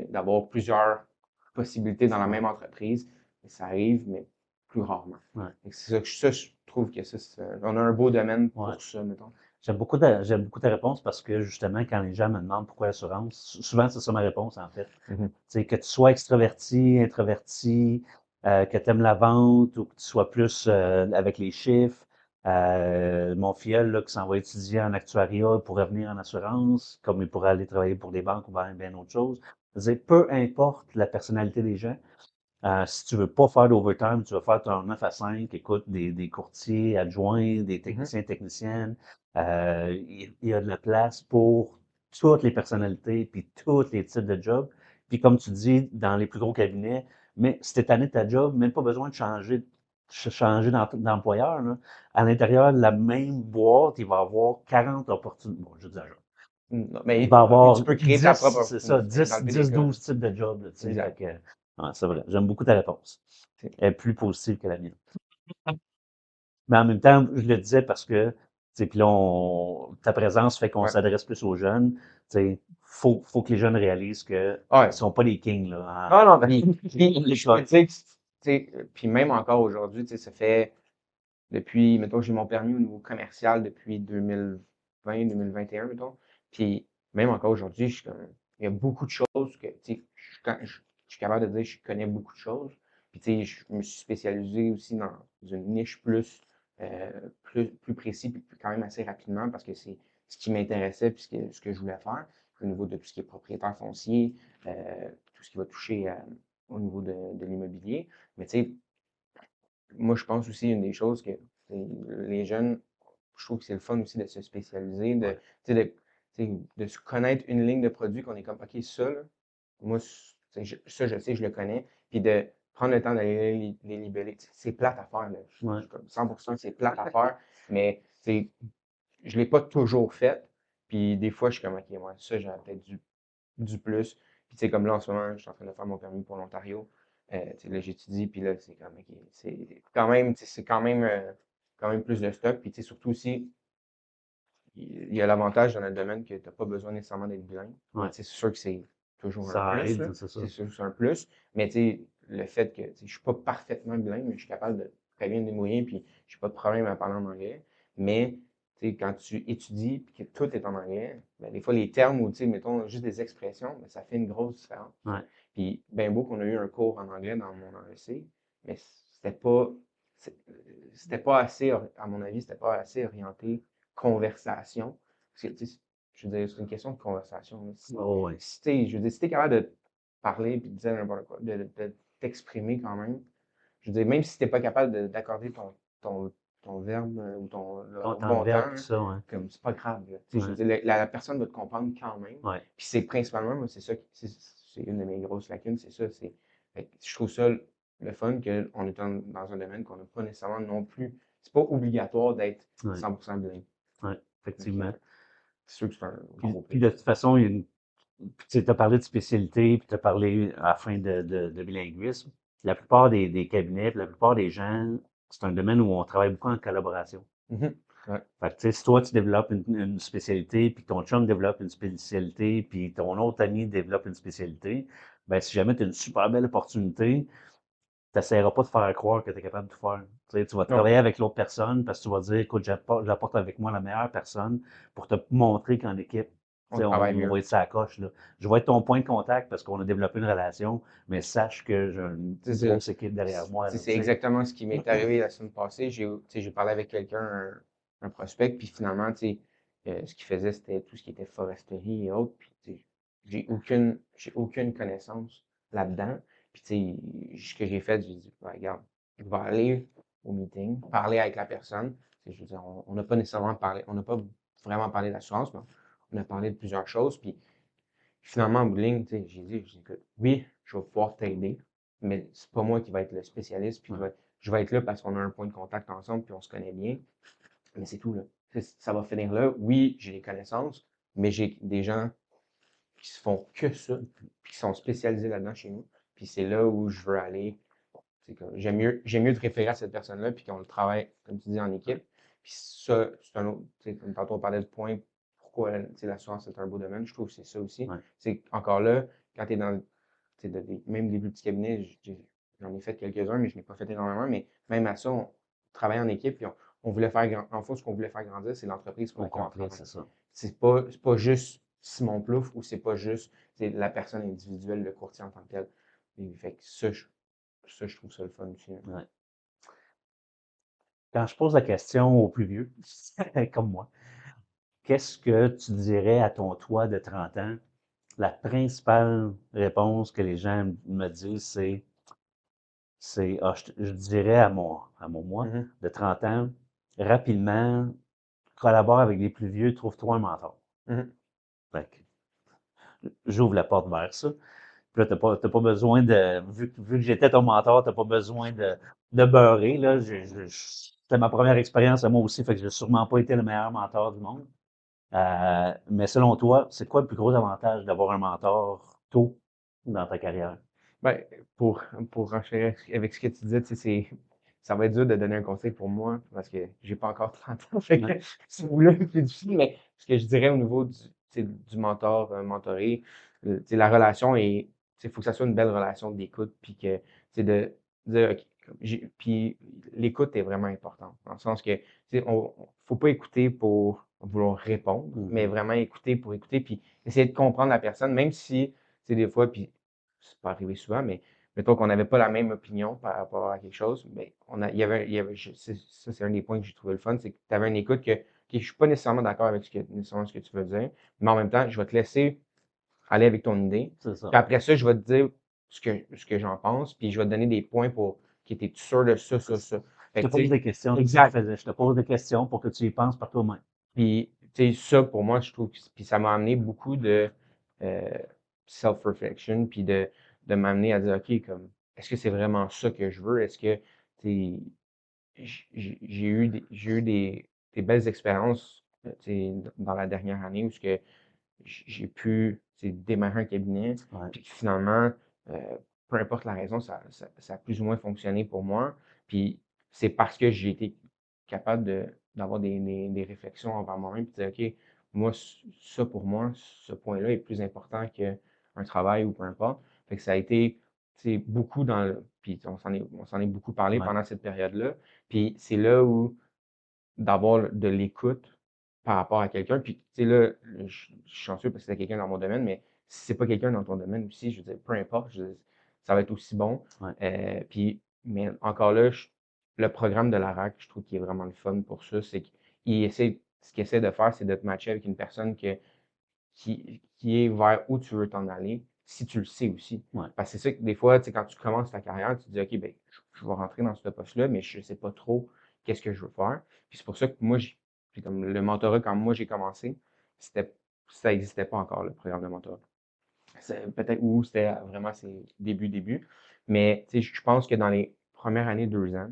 Speaker 3: d'avoir plusieurs possibilités dans la même entreprise, ça arrive, mais plus rarement.
Speaker 4: Ouais.
Speaker 3: C'est ça, je trouve que on a un beau domaine
Speaker 4: Ouais.
Speaker 3: pour ça, mettons.
Speaker 4: J'aime beaucoup ta réponse parce que justement, quand les gens me demandent pourquoi l'assurance, souvent c'est ça ma réponse en fait.
Speaker 3: Mhm.
Speaker 4: Tu sais, que tu sois extraverti, introverti, que tu aimes la vente ou que tu sois plus avec les chiffres. Mon filleul là, qui s'en va étudier en actuariat pourrait venir en assurance, comme il pourrait aller travailler pour des banques ou bien autre chose. Je veux dire, peu importe la personnalité des gens, si tu veux pas faire d'overtime, tu veux faire ton 9 à 5, écoute, des courtiers adjoints, des techniciens, techniciennes, il y a de la place pour toutes les personnalités, puis tous les types de jobs. Puis comme tu dis, dans les plus gros cabinets, mais si t'es tanné de ta job, même pas besoin de changer d'employeur, là. À l'intérieur de la même boîte, il va y avoir 40 opportunités. Bon, j'exagère.
Speaker 3: Non,
Speaker 4: Il va y avoir
Speaker 3: tu peux créer
Speaker 4: 10,
Speaker 3: ta propre
Speaker 4: c'est ça,
Speaker 3: opportunité
Speaker 4: 10,
Speaker 3: dans le pire des
Speaker 4: 10,
Speaker 3: cas.
Speaker 4: 12 types de jobs, là, tu sais.
Speaker 3: Exact.
Speaker 4: Fait que, ouais, c'est vrai. J'aime beaucoup ta réponse.
Speaker 3: C'est-
Speaker 4: Elle est plus positive que la mienne. Mais en même temps, je le disais parce que, tu sais, puis là, ta présence fait qu'on
Speaker 3: Ouais.
Speaker 4: s'adresse plus aux jeunes. Tu sais, faut que les jeunes réalisent que
Speaker 3: Ouais.
Speaker 4: ils sont pas des kings, là.
Speaker 3: Ah non, ben,
Speaker 4: Puis,
Speaker 3: puis, tu sais, puis même encore aujourd'hui, tu sais, ça fait depuis, mettons, j'ai mon permis au niveau commercial depuis 2020, 2021, mettons. Puis même encore aujourd'hui, il y a beaucoup de choses que, tu sais, je suis capable de dire que je connais beaucoup de choses. Puis, tu sais, je me suis spécialisé aussi dans une niche plus précis, puis quand même assez rapidement parce que c'est ce qui m'intéressait puis ce que je voulais faire au niveau de tout ce qui est propriétaire foncier, tout ce qui va toucher au niveau de l'immobilier. Mais tu sais, moi, je pense aussi une des choses que les jeunes, je trouve que c'est le fun aussi de se spécialiser,
Speaker 4: Ouais.
Speaker 3: tu sais, de se connaître une ligne de produit qu'on est comme, OK, ça, là, moi, ça, je sais, je le connais, puis de prendre le temps d'aller les libeller. C'est plate à faire, là.
Speaker 4: Ouais.
Speaker 3: Je suis comme 100%, c'est plate à faire, mais je l'ai pas toujours fait, puis des fois, je suis comme, OK, moi, ça, j'aurais peut-être du plus. Puis, tu sais, comme là, en ce moment, je suis en train de faire mon permis pour l'Ontario. Tu sais, là, j'étudie, puis là, c'est comme, OK, c'est quand même, tu sais, c'est quand même plus de stock. Puis, tu sais, surtout aussi, il y a l'avantage dans notre domaine que tu n'as pas besoin nécessairement d'être bilingue.
Speaker 4: Ouais.
Speaker 3: Tu sais, c'est sûr que c'est toujours un
Speaker 4: Ça
Speaker 3: plus, là.
Speaker 4: aide, c'est ça.
Speaker 3: C'est sûr que c'est un plus. Mais, tu sais, le fait que, tu sais, je suis pas parfaitement bilingue, mais je suis capable de très bien me débrouiller, puis j'ai pas de problème à parler en anglais. Mais, tu sais, quand tu étudies, puis que tout est en anglais, ben, des fois, les termes ou, tu sais, mettons, juste des expressions, ben, ça fait une grosse différence.
Speaker 4: Ouais.
Speaker 3: Puis, ben beau qu'on a eu un cours en anglais dans mon AEC, mais c'est- c'était pas assez, à mon avis, c'était pas assez orienté conversation. Parce que, tu sais, je veux dire, c'est une question de conversation, là.
Speaker 4: Oh, ouais.
Speaker 3: Tu sais, je veux dire, si t'es capable de parler puis de dire n'importe quoi, de t'exprimer quand même, je veux dire, même si t'es pas capable d'accorder ton verbe ou
Speaker 4: Ton
Speaker 3: au
Speaker 4: temps de
Speaker 3: bon temps,
Speaker 4: verbe, tout
Speaker 3: hein,
Speaker 4: ça, ouais.
Speaker 3: comme c'est pas grave, là. Tu sais, je veux
Speaker 4: Ouais.
Speaker 3: dire, la personne va te comprendre quand même.
Speaker 4: Ouais.
Speaker 3: Puis c'est principalement, moi, c'est ça, c'est une de mes grosses lacunes, c'est ça. Fait que je trouve ça le fun qu'on est dans un domaine qu'on n'a pas nécessairement non plus. C'est pas obligatoire d'être
Speaker 4: Ouais.
Speaker 3: 100% bilingue.
Speaker 4: Ouais.
Speaker 3: Donc,
Speaker 4: Effectivement.
Speaker 3: c'est sûr que c'est un gros
Speaker 4: Puis
Speaker 3: plus.
Speaker 4: de toute façon, il y a une tu as parlé de spécialité, puis tu as parlé à la fin de bilinguisme. La plupart des cabinets, puis la plupart des gens, c'est un domaine où on travaille beaucoup en collaboration.
Speaker 3: Mhm. Ouais.
Speaker 4: Fait que, tu sais, si toi, tu développes une spécialité, puis ton chum développe une spécialité, puis ton autre ami développe une spécialité, ben si jamais tu as une super belle opportunité, tu n'essaieras pas de faire croire que tu es capable de tout faire. Tu sais, tu vas
Speaker 3: Non,
Speaker 4: travailler avec l'autre personne parce que tu vas dire, écoute, j'apporte avec moi la meilleure personne pour te montrer qu'en équipe, tu
Speaker 3: on
Speaker 4: sais,
Speaker 3: travaille
Speaker 4: on va
Speaker 3: mieux.
Speaker 4: être sa coche, là. Je vais être ton point de contact parce qu'on a développé une relation, mais sache que j'ai une
Speaker 3: C'est ça.
Speaker 4: grosse équipe derrière moi, là, tu
Speaker 3: C'est
Speaker 4: sais.
Speaker 3: exactement ce qui m'est arrivé la semaine passée. J'ai parlé avec quelqu'un, un prospect, puis finalement, tu sais, ce qu'il faisait, c'était tout ce qui était foresterie et autres. Puis, tu sais, j'ai aucune connaissance là-dedans. Puis, tu sais, ce que j'ai fait, j'ai dit, ben, regarde, je vais aller au meeting, parler avec la personne. Tu sais, je veux dire, on n'a pas nécessairement parlé, on n'a pas vraiment parlé d'assurance, mais on a parlé de plusieurs choses. Puis, finalement, en bout de ligne, tu sais, j'ai dit, écoute, oui, je vais pouvoir t'aider, mais c'est pas moi qui va être le spécialiste, puis
Speaker 4: Ouais.
Speaker 3: je vais être là parce qu'on a un point de contact ensemble, puis on se connaît bien, mais c'est tout, là. Ça va finir là. Oui, j'ai des connaissances, mais j'ai des gens qui se font que ça, puis qui sont spécialisés là-dedans chez nous, puis c'est là où je veux aller. C'est comme, j'aime mieux te référer à cette personne-là, puis qu'on le travaille, comme tu dis, en équipe. Puis ça, c'est un autre, tu sais, comme tantôt on parlait de point, pourquoi, tu sais, l'assurance est un beau domaine, je trouve que c'est ça aussi.
Speaker 4: Ouais.
Speaker 3: C'est encore là, quand tu es dans, tu sais, même des plus petits cabinets, j'en ai fait quelques-uns, mais je n'ai pas fait énormément, mais même à ça, on travaille en équipe, puis on voulait faire, en fait, ce qu'on voulait faire grandir, c'est l'entreprise pour
Speaker 4: Au
Speaker 3: laquelle on
Speaker 4: complet,
Speaker 3: travaille.
Speaker 4: c'est ça.
Speaker 3: C'est pas juste Simon Plouffe ou c'est pas juste la personne individuelle, le courtier en tant que tel. Et fait que ça, je trouve ça le fun aussi, hein.
Speaker 4: Ouais. Quand je pose la question aux plus vieux, comme moi, qu'est-ce que tu dirais à ton toi de 30 ans? La principale réponse que les gens me disent, je dirais à mon moi
Speaker 3: Mhm.
Speaker 4: de 30 ans, rapidement, collabore avec des plus vieux, trouve-toi un mentor.
Speaker 3: Mhm.
Speaker 4: Fait que j'ouvre la porte vers ça. Puis là, t'as pas besoin de, vu que j'étais ton mentor, t'as pas besoin de beurrer, là. C'était ma première expérience à moi aussi, fait que j'ai sûrement pas été le meilleur mentor du monde. Mais selon toi, c'est quoi le plus gros avantage d'avoir un mentor tôt dans ta carrière?
Speaker 3: Ben, pour enchaîner avec ce que tu disais, tu sais, ça va être dur de donner un conseil pour moi parce que j'ai pas encore 30 ans. Fait que
Speaker 4: Ouais,
Speaker 3: ce bout-là est plus difficile, mais ce que je dirais au niveau tu sais, du mentor, mentoré, tu sais, la relation est, il faut que ça soit une belle relation d'écoute, puis que, tu sais, de dire, OK, Puis l'écoute est vraiment importante, dans le sens que, tu sais, faut pas écouter pour vouloir répondre, mais vraiment écouter pour écouter, puis essayer de comprendre la personne, même si, tu sais, des fois, puis c'est pas arrivé souvent, mais mettons qu'on n'avait pas la même opinion par rapport à quelque chose, mais il y avait, ça c'est un des points que j'ai trouvé le fun, c'est que tu avais une écoute que, je suis pas nécessairement d'accord avec nécessairement ce que tu veux dire, mais en même temps, je vais te laisser aller avec ton idée.
Speaker 4: C'est ça.
Speaker 3: Puis après ça, je vais te dire ce que j'en pense, puis je vais te donner des points pour qui étaient sûr de ça, ça, ça.
Speaker 4: Je
Speaker 3: Fait
Speaker 4: te
Speaker 3: que, tu
Speaker 4: pose
Speaker 3: sais,
Speaker 4: des questions, c'est ça que
Speaker 3: exact.
Speaker 4: je faisais. Je te pose des questions pour que tu y penses par toi-même.
Speaker 3: Puis, tu sais, ça, pour moi, je trouve que, puis ça m'a amené beaucoup de euh, self-reflection, puis de m'amener à dire, OK, comme, est-ce que c'est vraiment ça que je veux? Est-ce que, tu sais, j'ai eu des belles expériences, tu sais, dans la dernière année où ce que j'ai pu, tu sais, démarrer un cabinet,
Speaker 4: Ouais.
Speaker 3: puis que finalement, euh, peu importe la raison, ça a plus ou moins fonctionné pour moi. Puis c'est parce que j'ai été capable d'avoir des réflexions envers moi-même, puis de dire, OK, moi, ça pour moi, ce point-là est plus important qu'un travail ou peu importe. Fait que ça a été, tu sais, beaucoup dans le, puis on s'en est beaucoup parlé
Speaker 4: Ouais.
Speaker 3: pendant cette période-là. Puis c'est là où d'avoir de l'écoute par rapport à quelqu'un. Puis, tu sais, là, je suis chanceux parce que c'est quelqu'un dans mon domaine, mais si c'est pas quelqu'un dans ton domaine aussi, je veux dire, peu importe, ça va être aussi bon.
Speaker 4: Ouais.
Speaker 3: Puis, mais encore là, le programme de la RAC, je trouve qu'il est vraiment le fun pour ça. C'est ce qu'il essaie de faire, c'est de te matcher avec une personne qui est vers où tu veux t'en aller, si tu le sais aussi.
Speaker 4: Ouais.
Speaker 3: Parce que c'est ça que des fois, tu sais, quand tu commences ta carrière, tu te dis, OK, ben, je vais rentrer dans ce poste-là, mais je sais pas trop qu'est-ce que je veux faire. Puis c'est pour ça que moi, j'ai comme le mentorat, quand moi j'ai commencé, c'était, ça n'existait pas encore, le programme de mentorat. Peut-être où c'était vraiment ses débuts. Mais tu sais, je pense que dans les premières années, 2 ans,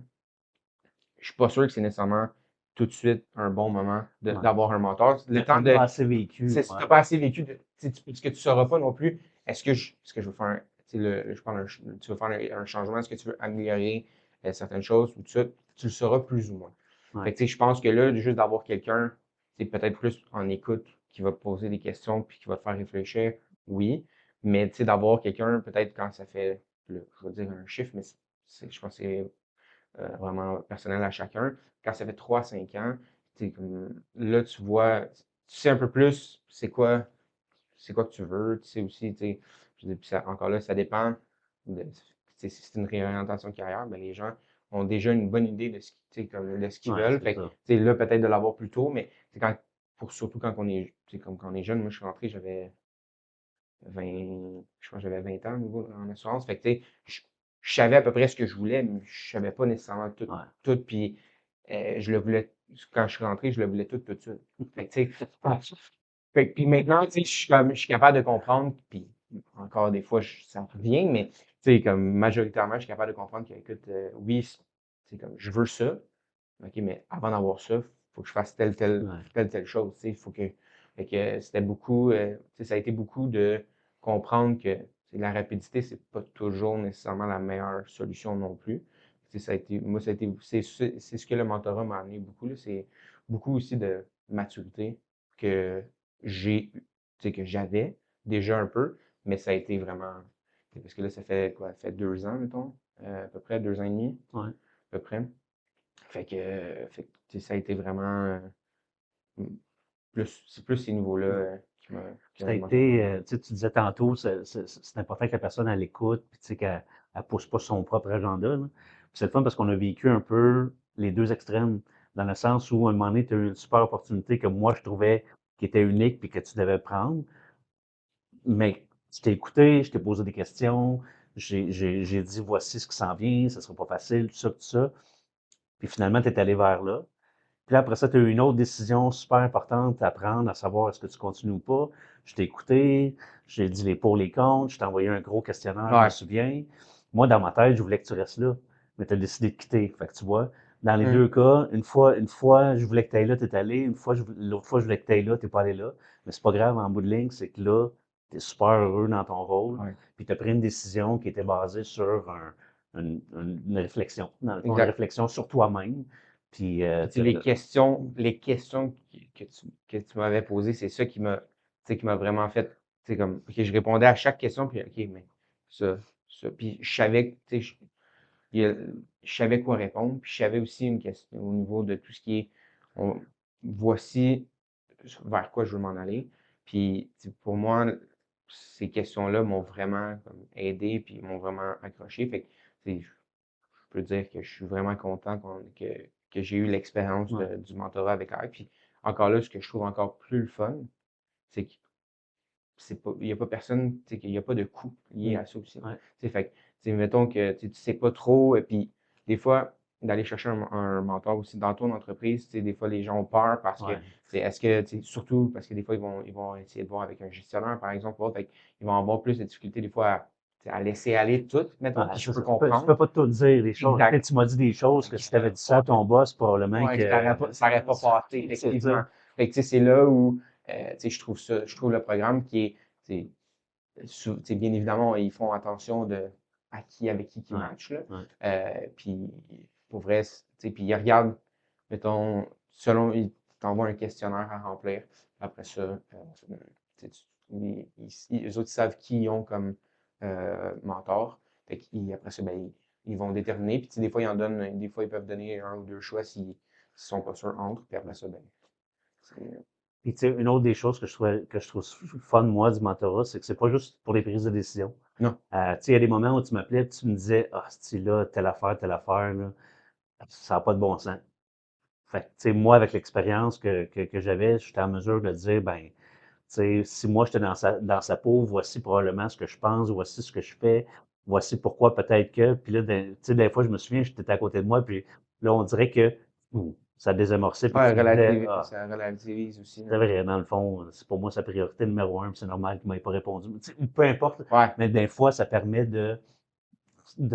Speaker 3: je suis pas sûr que c'est nécessairement tout de suite un bon moment
Speaker 4: Ouais.
Speaker 3: d'avoir un mentor. Le temps
Speaker 4: T'as
Speaker 3: de,
Speaker 4: pas assez vécu.
Speaker 3: si
Speaker 4: Ouais.
Speaker 3: t'as pas assez vécu, parce que tu sauras pas non plus, est-ce que je veux faire, tu sais, je parle tu veux faire un changement, est-ce que tu veux améliorer certaines choses ou tout ça, tu le sauras plus ou moins.
Speaker 4: Ouais.
Speaker 3: Fait que, tu sais, je pense que là, juste d'avoir quelqu'un, c'est peut-être plus en écoute, qui va te poser des questions puis qui va te faire réfléchir, oui, mais tu sais, d'avoir quelqu'un, peut-être quand ça fait, je vais dire un chiffre, mais je pense que c'est vraiment personnel à chacun. Quand ça fait 3 à 5 ans, là, tu vois, tu sais un peu plus c'est quoi que tu veux, tu sais aussi, tu sais, je dis, puis encore là, ça dépend si c'est une réorientation de carrière, ben les gens ont déjà une bonne idée de ce qu'ils, tu sais, de ce qu'ils
Speaker 4: Ouais,
Speaker 3: veulent.
Speaker 4: c'est
Speaker 3: Fait que,
Speaker 4: ça.
Speaker 3: tu sais, là, peut-être de l'avoir plus tôt, mais c'est surtout quand on est, tu sais, comme quand on est jeune, moi, je suis rentré, j'avais 20, je pense que j'avais 20 ans au niveau en assurance. Fait que, tu sais, je savais à peu près ce que je voulais, mais je savais pas nécessairement tout,
Speaker 4: Ouais.
Speaker 3: tout. Puis, je le voulais, quand je suis rentré, je le voulais tout de suite. Fait que, tu sais, puis maintenant, tu sais, je suis capable de comprendre, puis encore des fois, ça revient, mais, tu sais, comme majoritairement, je suis capable de comprendre que, écoute, oui, c'est comme, je veux ça, OK, mais avant d'avoir ça, faut que je fasse
Speaker 4: Ouais.
Speaker 3: telle chose, tu sais, fait que c'était beaucoup, tu sais, ça a été beaucoup de comprendre que tu sais, la rapidité, c'est pas toujours nécessairement la meilleure solution non plus. Tu sais, moi, c'est ce que le mentorat m'a amené beaucoup, là, c'est beaucoup aussi de maturité que tu sais, que j'avais déjà un peu, mais ça a été vraiment, parce que là, ça fait quoi, ça fait 2 ans, mettons, à peu près 2 ans et demi,
Speaker 4: Ouais.
Speaker 3: à peu près. Fait que, tu sais, ça a été vraiment c'est plus ces niveaux-là
Speaker 4: Ouais.
Speaker 3: qui
Speaker 4: Ça a
Speaker 3: m'ont marqué.
Speaker 4: été, tu sais, tu disais tantôt, c'est important que la personne elle écoute, puis tu sais qu'elle elle pousse pas son propre agenda. Là. Puis c'est le fun parce qu'on a vécu un peu les deux extrêmes, dans le sens où à un moment donné, tu as eu une super opportunité que moi je trouvais qui était unique puis que tu devais prendre. Mais je t'ai écouté, je t'ai posé des questions, j'ai dit voici ce qui s'en vient, ça sera pas facile, tout ça, tout ça. Puis finalement, tu es allé vers là. Puis là, après ça, tu as eu une autre décision super importante à prendre, à savoir est-ce que tu continues ou pas. Je t'ai écouté, j'ai dit les pour, les contre, je t'ai envoyé un gros questionnaire, je me
Speaker 3: Ouais.
Speaker 4: souviens. Moi, dans ma tête, je voulais que tu restes là, mais tu as décidé de quitter. Fait que tu vois, dans les
Speaker 3: Hum,
Speaker 4: deux cas, une fois, je voulais que tu ailles là, tu es allé. L'autre fois, je voulais que tu ailles là, tu pas allé là. Mais c'est pas grave, en bout de ligne, c'est que là, tu es super heureux dans ton rôle,
Speaker 3: ouais.
Speaker 4: puis tu as pris une décision qui était basée sur une réflexion. Dans le fond, une
Speaker 3: Exact.
Speaker 4: réflexion sur toi-même. Puis,
Speaker 3: Puis, tu sais, les questions que tu m'avais posées, c'est ça tu sais, qui m'a vraiment fait, tu sais, comme, OK, je répondais à chaque question, puis OK, mais ça. Puis, je savais que, tu sais, il y a- je savais quoi répondre, puis je savais aussi une question au niveau de tout ce qui est, on- voici vers quoi je veux m'en aller. Puis pour moi, ces questions-là m'ont vraiment comme, aidé, puis m'ont vraiment accroché. Fait que je peux dire que je suis vraiment content que j'ai eu l'expérience
Speaker 4: Ouais.
Speaker 3: du mentorat avec ARC. Puis encore là, ce que je trouve encore plus le fun, c'est que c'est pas, il n'y a pas personne, tu sais, qu'il n'y a pas de coût lié à ça aussi.
Speaker 4: Ouais.
Speaker 3: Tu sais, fait que, tu sais, mettons que tu sais pas trop, et puis des fois, d'aller chercher un mentor aussi dans ton entreprise, tu sais, des fois, les gens ont peur parce que,
Speaker 4: Ouais.
Speaker 3: est-ce que, tu sais, surtout parce que des fois, ils vont essayer de voir avec un gestionnaire, par exemple, ou autre, fait qu'ils vont avoir plus de difficultés, des fois, tu sais, à laisser aller tout, mettons,
Speaker 4: Ouais,
Speaker 3: puis je
Speaker 4: c'est
Speaker 3: peux
Speaker 4: ça. Tu
Speaker 3: comprendre.
Speaker 4: peux pas tout dire les choses.
Speaker 3: Exact.
Speaker 4: Peut-être tu m'as dit des choses que si tu avais dit ça à ton boss, probablement
Speaker 3: Ouais,
Speaker 4: que
Speaker 3: ça aurait pas passé,
Speaker 4: c'est
Speaker 3: effectivement.
Speaker 4: ça.
Speaker 3: Fait que, tu sais, c'est là où, tu sais, je trouve le programme qui est, tu sais, tu sais, bien évidemment, ils font attention à qui, avec qui
Speaker 4: Ouais.
Speaker 3: match, là.
Speaker 4: Ouais.
Speaker 3: Puis, pour vrai, tu sais, puis ils regardent, mettons, ils t'envoient un questionnaire à remplir. Après ça, tu sais, eux autres, ils savent qui ils ont comme mentor. Fait après ça, ben, ils vont déterminer. Puis, tu sais, des fois, des fois, ils peuvent donner un ou deux choix s'ils sont pas sûrs entre. Puis après ça, ben, c'est-
Speaker 4: Puis, tu sais, une autre des choses que je trouve fun, moi, du mentorat, c'est que c'est pas juste pour les prises de décision.
Speaker 3: non.
Speaker 4: Tu sais, il y a des moments où tu m'appelais et tu me disais, ah, là, telle affaire, là, ça n'a pas de bon sens. Fait que, tu sais, moi, avec l'expérience que j'avais, j'étais en mesure de dire, ben, tu sais, si moi j'étais dans sa peau, voici probablement ce que je pense, voici ce que je fais, voici pourquoi peut-être que. Puis là, tu sais, des fois, je me souviens, j'étais à côté de moi, puis là, on dirait que ça désamorçait, puis
Speaker 3: Ouais,
Speaker 4: tu disais, ah,
Speaker 3: ça relativise aussi,
Speaker 4: c'est
Speaker 3: hein.
Speaker 4: vrai, dans le fond, c'est pour moi sa priorité numéro un, puis c'est normal qu'il ne m'ait pas répondu. Tu sais, peu importe,
Speaker 3: Ouais.
Speaker 4: mais des fois, ça permet de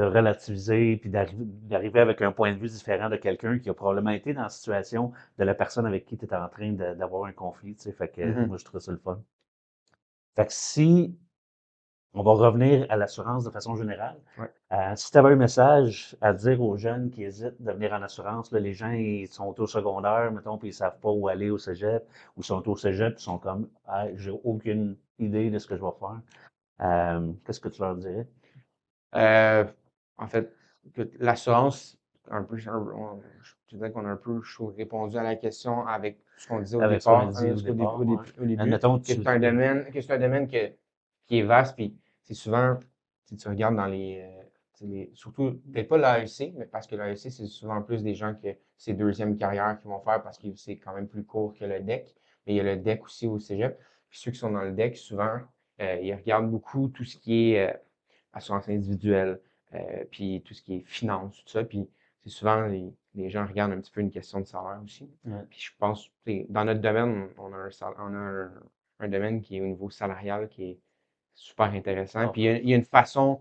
Speaker 4: relativiser, puis d'arriver avec un point de vue différent de quelqu'un qui a probablement été dans la situation de la personne avec qui tu es en train d'avoir un conflit, tu sais. Fait que
Speaker 3: Mhm.
Speaker 4: moi, je trouve ça le fun. Fait que si on va revenir à l'assurance de façon générale,
Speaker 3: Ouais.
Speaker 4: si tu avais un message à dire aux jeunes qui hésitent de venir en assurance, là, les gens ils sont au secondaire, mettons, puis ils savent pas où aller au cégep, ou ils sont au cégep, puis ils sont comme, ah, j'ai aucune idée de ce que je vais faire. Qu'est-ce que tu leur dirais?
Speaker 3: Euh, En fait, l'assurance, un peu, je dirais qu'on a un peu répondu à la question avec ce qu'on disait au
Speaker 4: Avec ce qu'on a
Speaker 3: départ,
Speaker 4: dit au départ, ouais.
Speaker 3: au début,
Speaker 4: Admettons,
Speaker 3: que c'est un domaine qui est vaste, puis c'est souvent, si tu regardes dans tu sais, surtout, peut-être pas l'AEC, mais parce que l'AEC, c'est souvent plus des gens que c'est deuxième carrière qu'ils vont faire parce que c'est quand même plus court que le DEC, mais il y a le DEC aussi au cégep. Puis ceux qui sont dans le DEC, souvent, ils regardent beaucoup tout ce qui est assurance individuelle, puis tout ce qui est finance, tout ça. Puis c'est souvent les gens regardent un petit peu une question de salaire aussi.
Speaker 4: Ouais.
Speaker 3: Puis je pense, tu sais, dans notre domaine, on a un domaine qui est au niveau salarial qui est super intéressant.
Speaker 4: Oh,
Speaker 3: Puis il y a une façon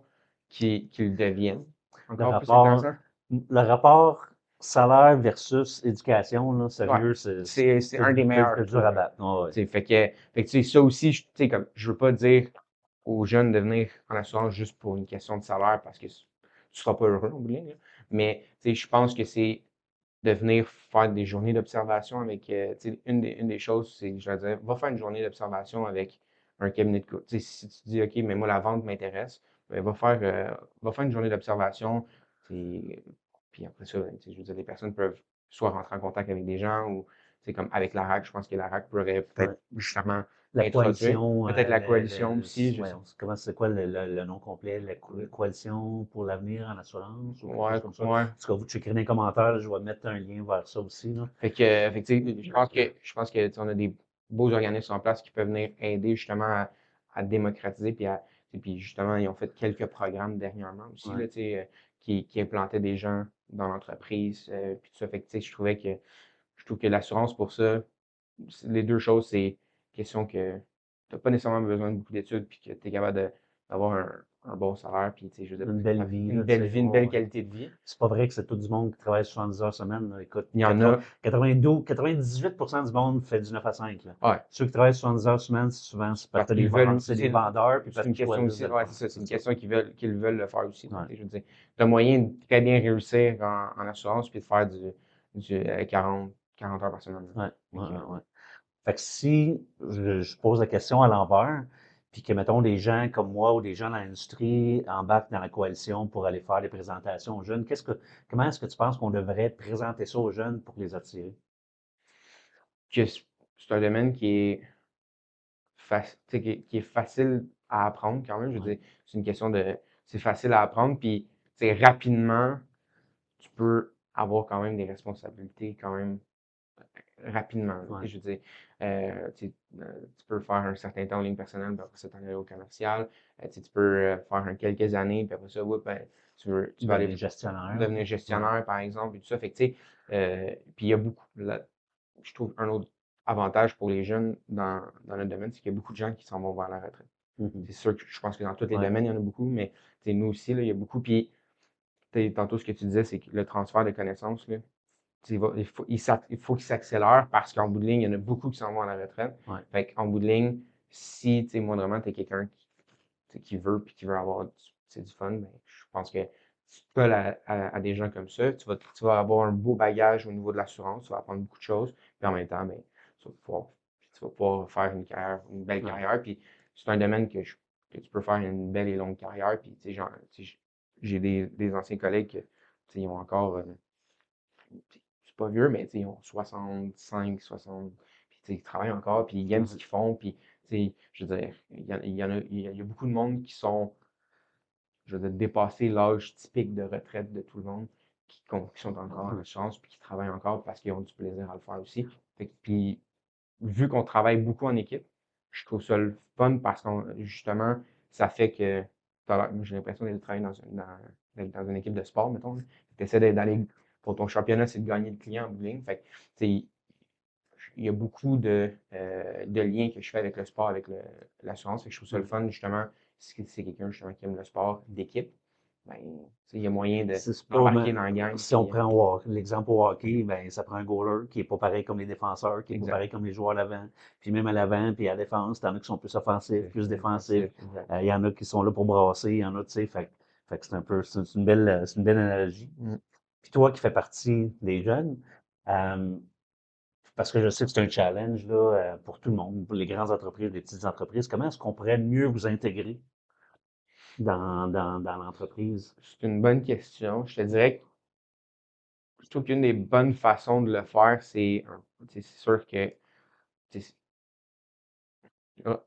Speaker 3: qu'il devienne
Speaker 4: le
Speaker 3: encore plus
Speaker 4: rapport,
Speaker 3: intéressant.
Speaker 4: le rapport salaire versus éducation, là,
Speaker 3: Ouais,
Speaker 4: sérieux,
Speaker 3: c'est un des meilleurs,
Speaker 4: c'est
Speaker 3: je
Speaker 4: dur
Speaker 3: trouve,
Speaker 4: à
Speaker 3: hein.
Speaker 4: battre. Ouais, ouais.
Speaker 3: Tu sais, tu sais, ça aussi, tu sais, comme, je veux pas dire aux jeunes de venir en assurance juste pour une question de salaire parce que tu seras pas heureux au bout de la ligne, là. Mais, tu sais, je pense que c'est de venir faire des journées d'observation avec, tu sais, une des choses, c'est, je vais dire, va faire une journée d'observation avec un cabinet de coach. Tu sais, si tu dis, OK, mais moi, la vente m'intéresse, ben, va faire une journée d'observation. Puis après ça, ben, tu sais, je veux dire, les personnes peuvent soit rentrer en contact avec des gens ou, c'est comme avec la RAC, je pense que la RAC pourrait
Speaker 4: Ouais.
Speaker 3: peut-être justement
Speaker 4: La
Speaker 3: introduire.
Speaker 4: coalition,
Speaker 3: Peut-être la coalition aussi, je sais.
Speaker 4: c'est quoi le nom complet? La coalition pour l'avenir en assurance ou quelque chose
Speaker 3: Ouais,
Speaker 4: comme ça. En
Speaker 3: ouais.
Speaker 4: tout cas, vous checkerez dans les commentaires, je vais mettre un lien vers ça aussi, là.
Speaker 3: Tu sais, je pense que tu sais, on a des beaux organismes en place qui peuvent venir aider justement à démocratiser puis justement ils ont fait quelques programmes dernièrement aussi
Speaker 4: Ouais.
Speaker 3: là, tu sais, qui implantaient des gens dans l'entreprise puis tout ça fait que tu sais, je trouve que l'assurance pour ça les deux choses c'est question que tu n'as pas nécessairement besoin de beaucoup d'études puis que tu es capable d'avoir un bon salaire puis tu sais, je veux dire,
Speaker 4: Une belle vie,
Speaker 3: une
Speaker 4: là, tu
Speaker 3: belle
Speaker 4: sais.
Speaker 3: vie, une
Speaker 4: Ouais,
Speaker 3: belle
Speaker 4: ouais.
Speaker 3: qualité de vie.
Speaker 4: C'est pas vrai que c'est tout du monde qui travaille 70 heures semaine, là. Écoute,
Speaker 3: Il y en a,
Speaker 4: 98% du monde fait du 9 à 5, là.
Speaker 3: ouais.
Speaker 4: Ceux qui travaillent 70 heures semaine, souvent, c'est parce
Speaker 3: Parce
Speaker 4: que
Speaker 3: qu'ils veulent,
Speaker 4: c'est des vendeurs, puis
Speaker 3: c'est
Speaker 4: parce
Speaker 3: une
Speaker 4: qu'ils
Speaker 3: question
Speaker 4: choisissent
Speaker 3: aussi,
Speaker 4: de le
Speaker 3: ouais,
Speaker 4: faire.
Speaker 3: c'est ça, c'est une
Speaker 4: C'est ça.
Speaker 3: question qu'ils veulent le faire aussi.
Speaker 4: Ouais.
Speaker 3: Je veux dire, tu as moyen de très bien réussir en assurance puis de faire du 40 heures par semaine, là.
Speaker 4: Ouais,
Speaker 3: Fait
Speaker 4: ouais,
Speaker 3: que,
Speaker 4: ouais, ouais. Fait que si je pose la question à l'envers, puis que, mettons, des gens comme moi ou des gens dans l'industrie embarquent dans la coalition pour aller faire des présentations aux jeunes, comment est-ce que tu penses qu'on devrait présenter ça aux jeunes pour les attirer?
Speaker 3: Que c'est un domaine qui est, tu sais, qui est facile à apprendre quand même. Je veux
Speaker 4: Ouais,
Speaker 3: dire, c'est une question de, c'est facile à apprendre, puis tu sais, rapidement, tu peux avoir quand même des responsabilités quand même rapidement. Là. Tu
Speaker 4: ouais,
Speaker 3: sais, je veux dire, tu peux faire un certain temps en ligne personnelle, puis après ça, t'en aller au commercial. Tu sais, tu peux faire quelques années, puis après ça, ouais, ben, tu vas
Speaker 4: devenir
Speaker 3: aller
Speaker 4: gestionnaire.
Speaker 3: devenir
Speaker 4: Ouais,
Speaker 3: gestionnaire, par exemple, et tout ça. Fait que, tu sais, puis il y a beaucoup, je trouve un autre avantage pour les jeunes dans notre domaine, c'est qu'il y a beaucoup de gens qui s'en vont vers la retraite.
Speaker 4: mhm,
Speaker 3: C'est sûr que je pense que dans tous les
Speaker 4: ouais,
Speaker 3: domaines, il y en a beaucoup, mais tu sais, nous aussi, là, il y a beaucoup. Puis, tu sais, tantôt, ce que tu disais, c'est que le transfert de connaissances, là, tu sais, il faut qu'il s'accélère parce qu'en bout de ligne, il y en a beaucoup qui s'en vont à la retraite.
Speaker 4: ouais,
Speaker 3: Fait qu'en bout de ligne, si, tu sais, moi, vraiment, tu es quelqu'un tu sais, qui veut puis qui veut avoir du fun, ben, je pense que si tu te colles à des gens comme ça, tu vas avoir un beau bagage au niveau de l'assurance, tu vas apprendre beaucoup de choses, puis en même temps, ben, tu vas pouvoir faire une carrière, une belle
Speaker 4: ouais.
Speaker 3: carrière, puis c'est un domaine que tu peux faire une belle et longue carrière, puis tu sais, tu sais, j'ai des anciens collègues qui tu sais, ils ont encore, c'est pas vieux, mais tu sais, ils ont 65, 60, puis tu sais, ils travaillent encore, puis ils aiment ce
Speaker 4: Mhm.
Speaker 3: qu'ils font, puis tu sais, je veux dire, il y a beaucoup de monde qui sont, je veux dire, dépassé l'âge typique de retraite de tout le monde, qui sont encore en
Speaker 4: Ouais.
Speaker 3: chance, puis qui travaillent encore parce qu'ils ont du plaisir à le faire aussi. Puis, vu qu'on travaille beaucoup en équipe, je trouve ça le fun parce qu'on, justement, ça fait que j'ai l'impression d'être travailler d'être dans une équipe de sport, mettons. Tu essaies d'aller pour ton championnat, c'est de gagner le client en bout de ligne. Fait que, tu sais, il y a beaucoup de liens que je fais avec le sport, avec l'assurance. Fait que je trouve ça le
Speaker 4: Mhm.
Speaker 3: fun, justement, si c'est quelqu'un justement qui aime le sport d'équipe, ben, tu sais, il y a moyen
Speaker 4: C'est pas,
Speaker 3: d'embarquer dans la gang.
Speaker 4: si on
Speaker 3: Puis,
Speaker 4: prend l'exemple au hockey, ben, ça prend un goaler qui est pas pareil comme les défenseurs, qui est pas
Speaker 3: exact.
Speaker 4: pareil comme les joueurs à l'avant. Puis même à l'avant, puis à la défense, t'en as qui sont plus offensifs, plus défensifs.
Speaker 3: Défensif, exact.
Speaker 4: Il y en a qui sont là pour brasser, il y en a, tu sais, fait que c'est un peu, c'est une belle analogie.
Speaker 3: Mm.
Speaker 4: Puis toi qui fais partie des jeunes, euh, parce que je sais que c'est un challenge, là, pour tout le monde, pour les grandes entreprises, les petites entreprises, comment est-ce qu'on pourrait mieux vous intégrer dans l'entreprise?
Speaker 3: C'est une bonne question. Je te dirais que je trouve qu'une des bonnes façons de le faire, tu sais, c'est sûr que tu sais,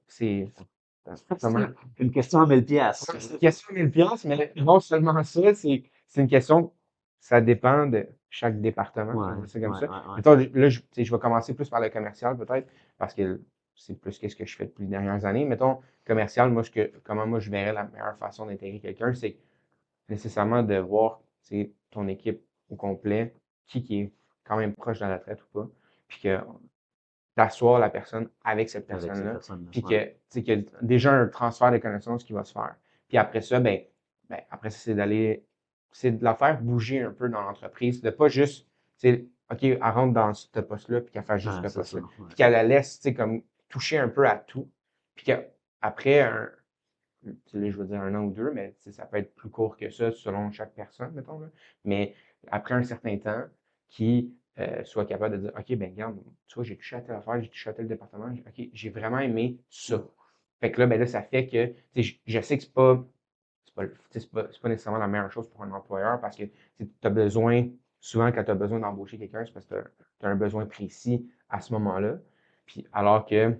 Speaker 3: c'est comment
Speaker 4: Une question à 1000 piastres.
Speaker 3: ouais, c'est une question de 1000 piastres, mais non seulement ça, c'est une question, ça dépend de chaque département, si
Speaker 4: Ouais,
Speaker 3: on veut ça comme
Speaker 4: ouais,
Speaker 3: ça.
Speaker 4: ouais, ouais.
Speaker 3: Mettons, là, tu sais, je vais commencer plus par le commercial peut-être, parce que c'est plus qu'est-ce que je fais depuis les dernières années. Mettons, commercial, comment moi je verrais la meilleure façon d'intégrer quelqu'un, c'est nécessairement de voir, tu sais, ton équipe au complet, qui est quand même proche de la retraite ou pas, puis que d'asseoir la personne avec cette
Speaker 4: Avec cette
Speaker 3: personne-là,
Speaker 4: personne-là.
Speaker 3: puis
Speaker 4: Ouais.
Speaker 3: que, tu sais, qu'il y a déjà un transfert de connaissances qui va se faire. Puis après ça, après ça, c'est de la faire bouger un peu dans l'entreprise, de pas juste, tu sais, OK, elle rentre dans ce poste-là, puis qu'elle fasse juste
Speaker 4: Ah,
Speaker 3: ce
Speaker 4: c'est ça.
Speaker 3: poste-là.
Speaker 4: Ouais.
Speaker 3: Puis qu'elle la laisse, tu sais, comme toucher un peu à tout. Puis qu'après tu sais, je veux dire 1 an ou 2, mais tu sais, ça peut être plus court que ça selon chaque personne, mettons, là. Mais après un certain temps, qui soit capable de dire, OK, ben regarde, tu vois, j'ai touché à telle affaire, j'ai touché à tel département, OK, j'ai vraiment aimé ça. Fait que là, ben là, ça fait que, tu sais, je sais que tu sais, c'est pas nécessairement la meilleure chose pour un employeur parce que tu as besoin, souvent quand tu as besoin d'embaucher quelqu'un, c'est parce que tu as un besoin précis à ce moment-là. Puis alors que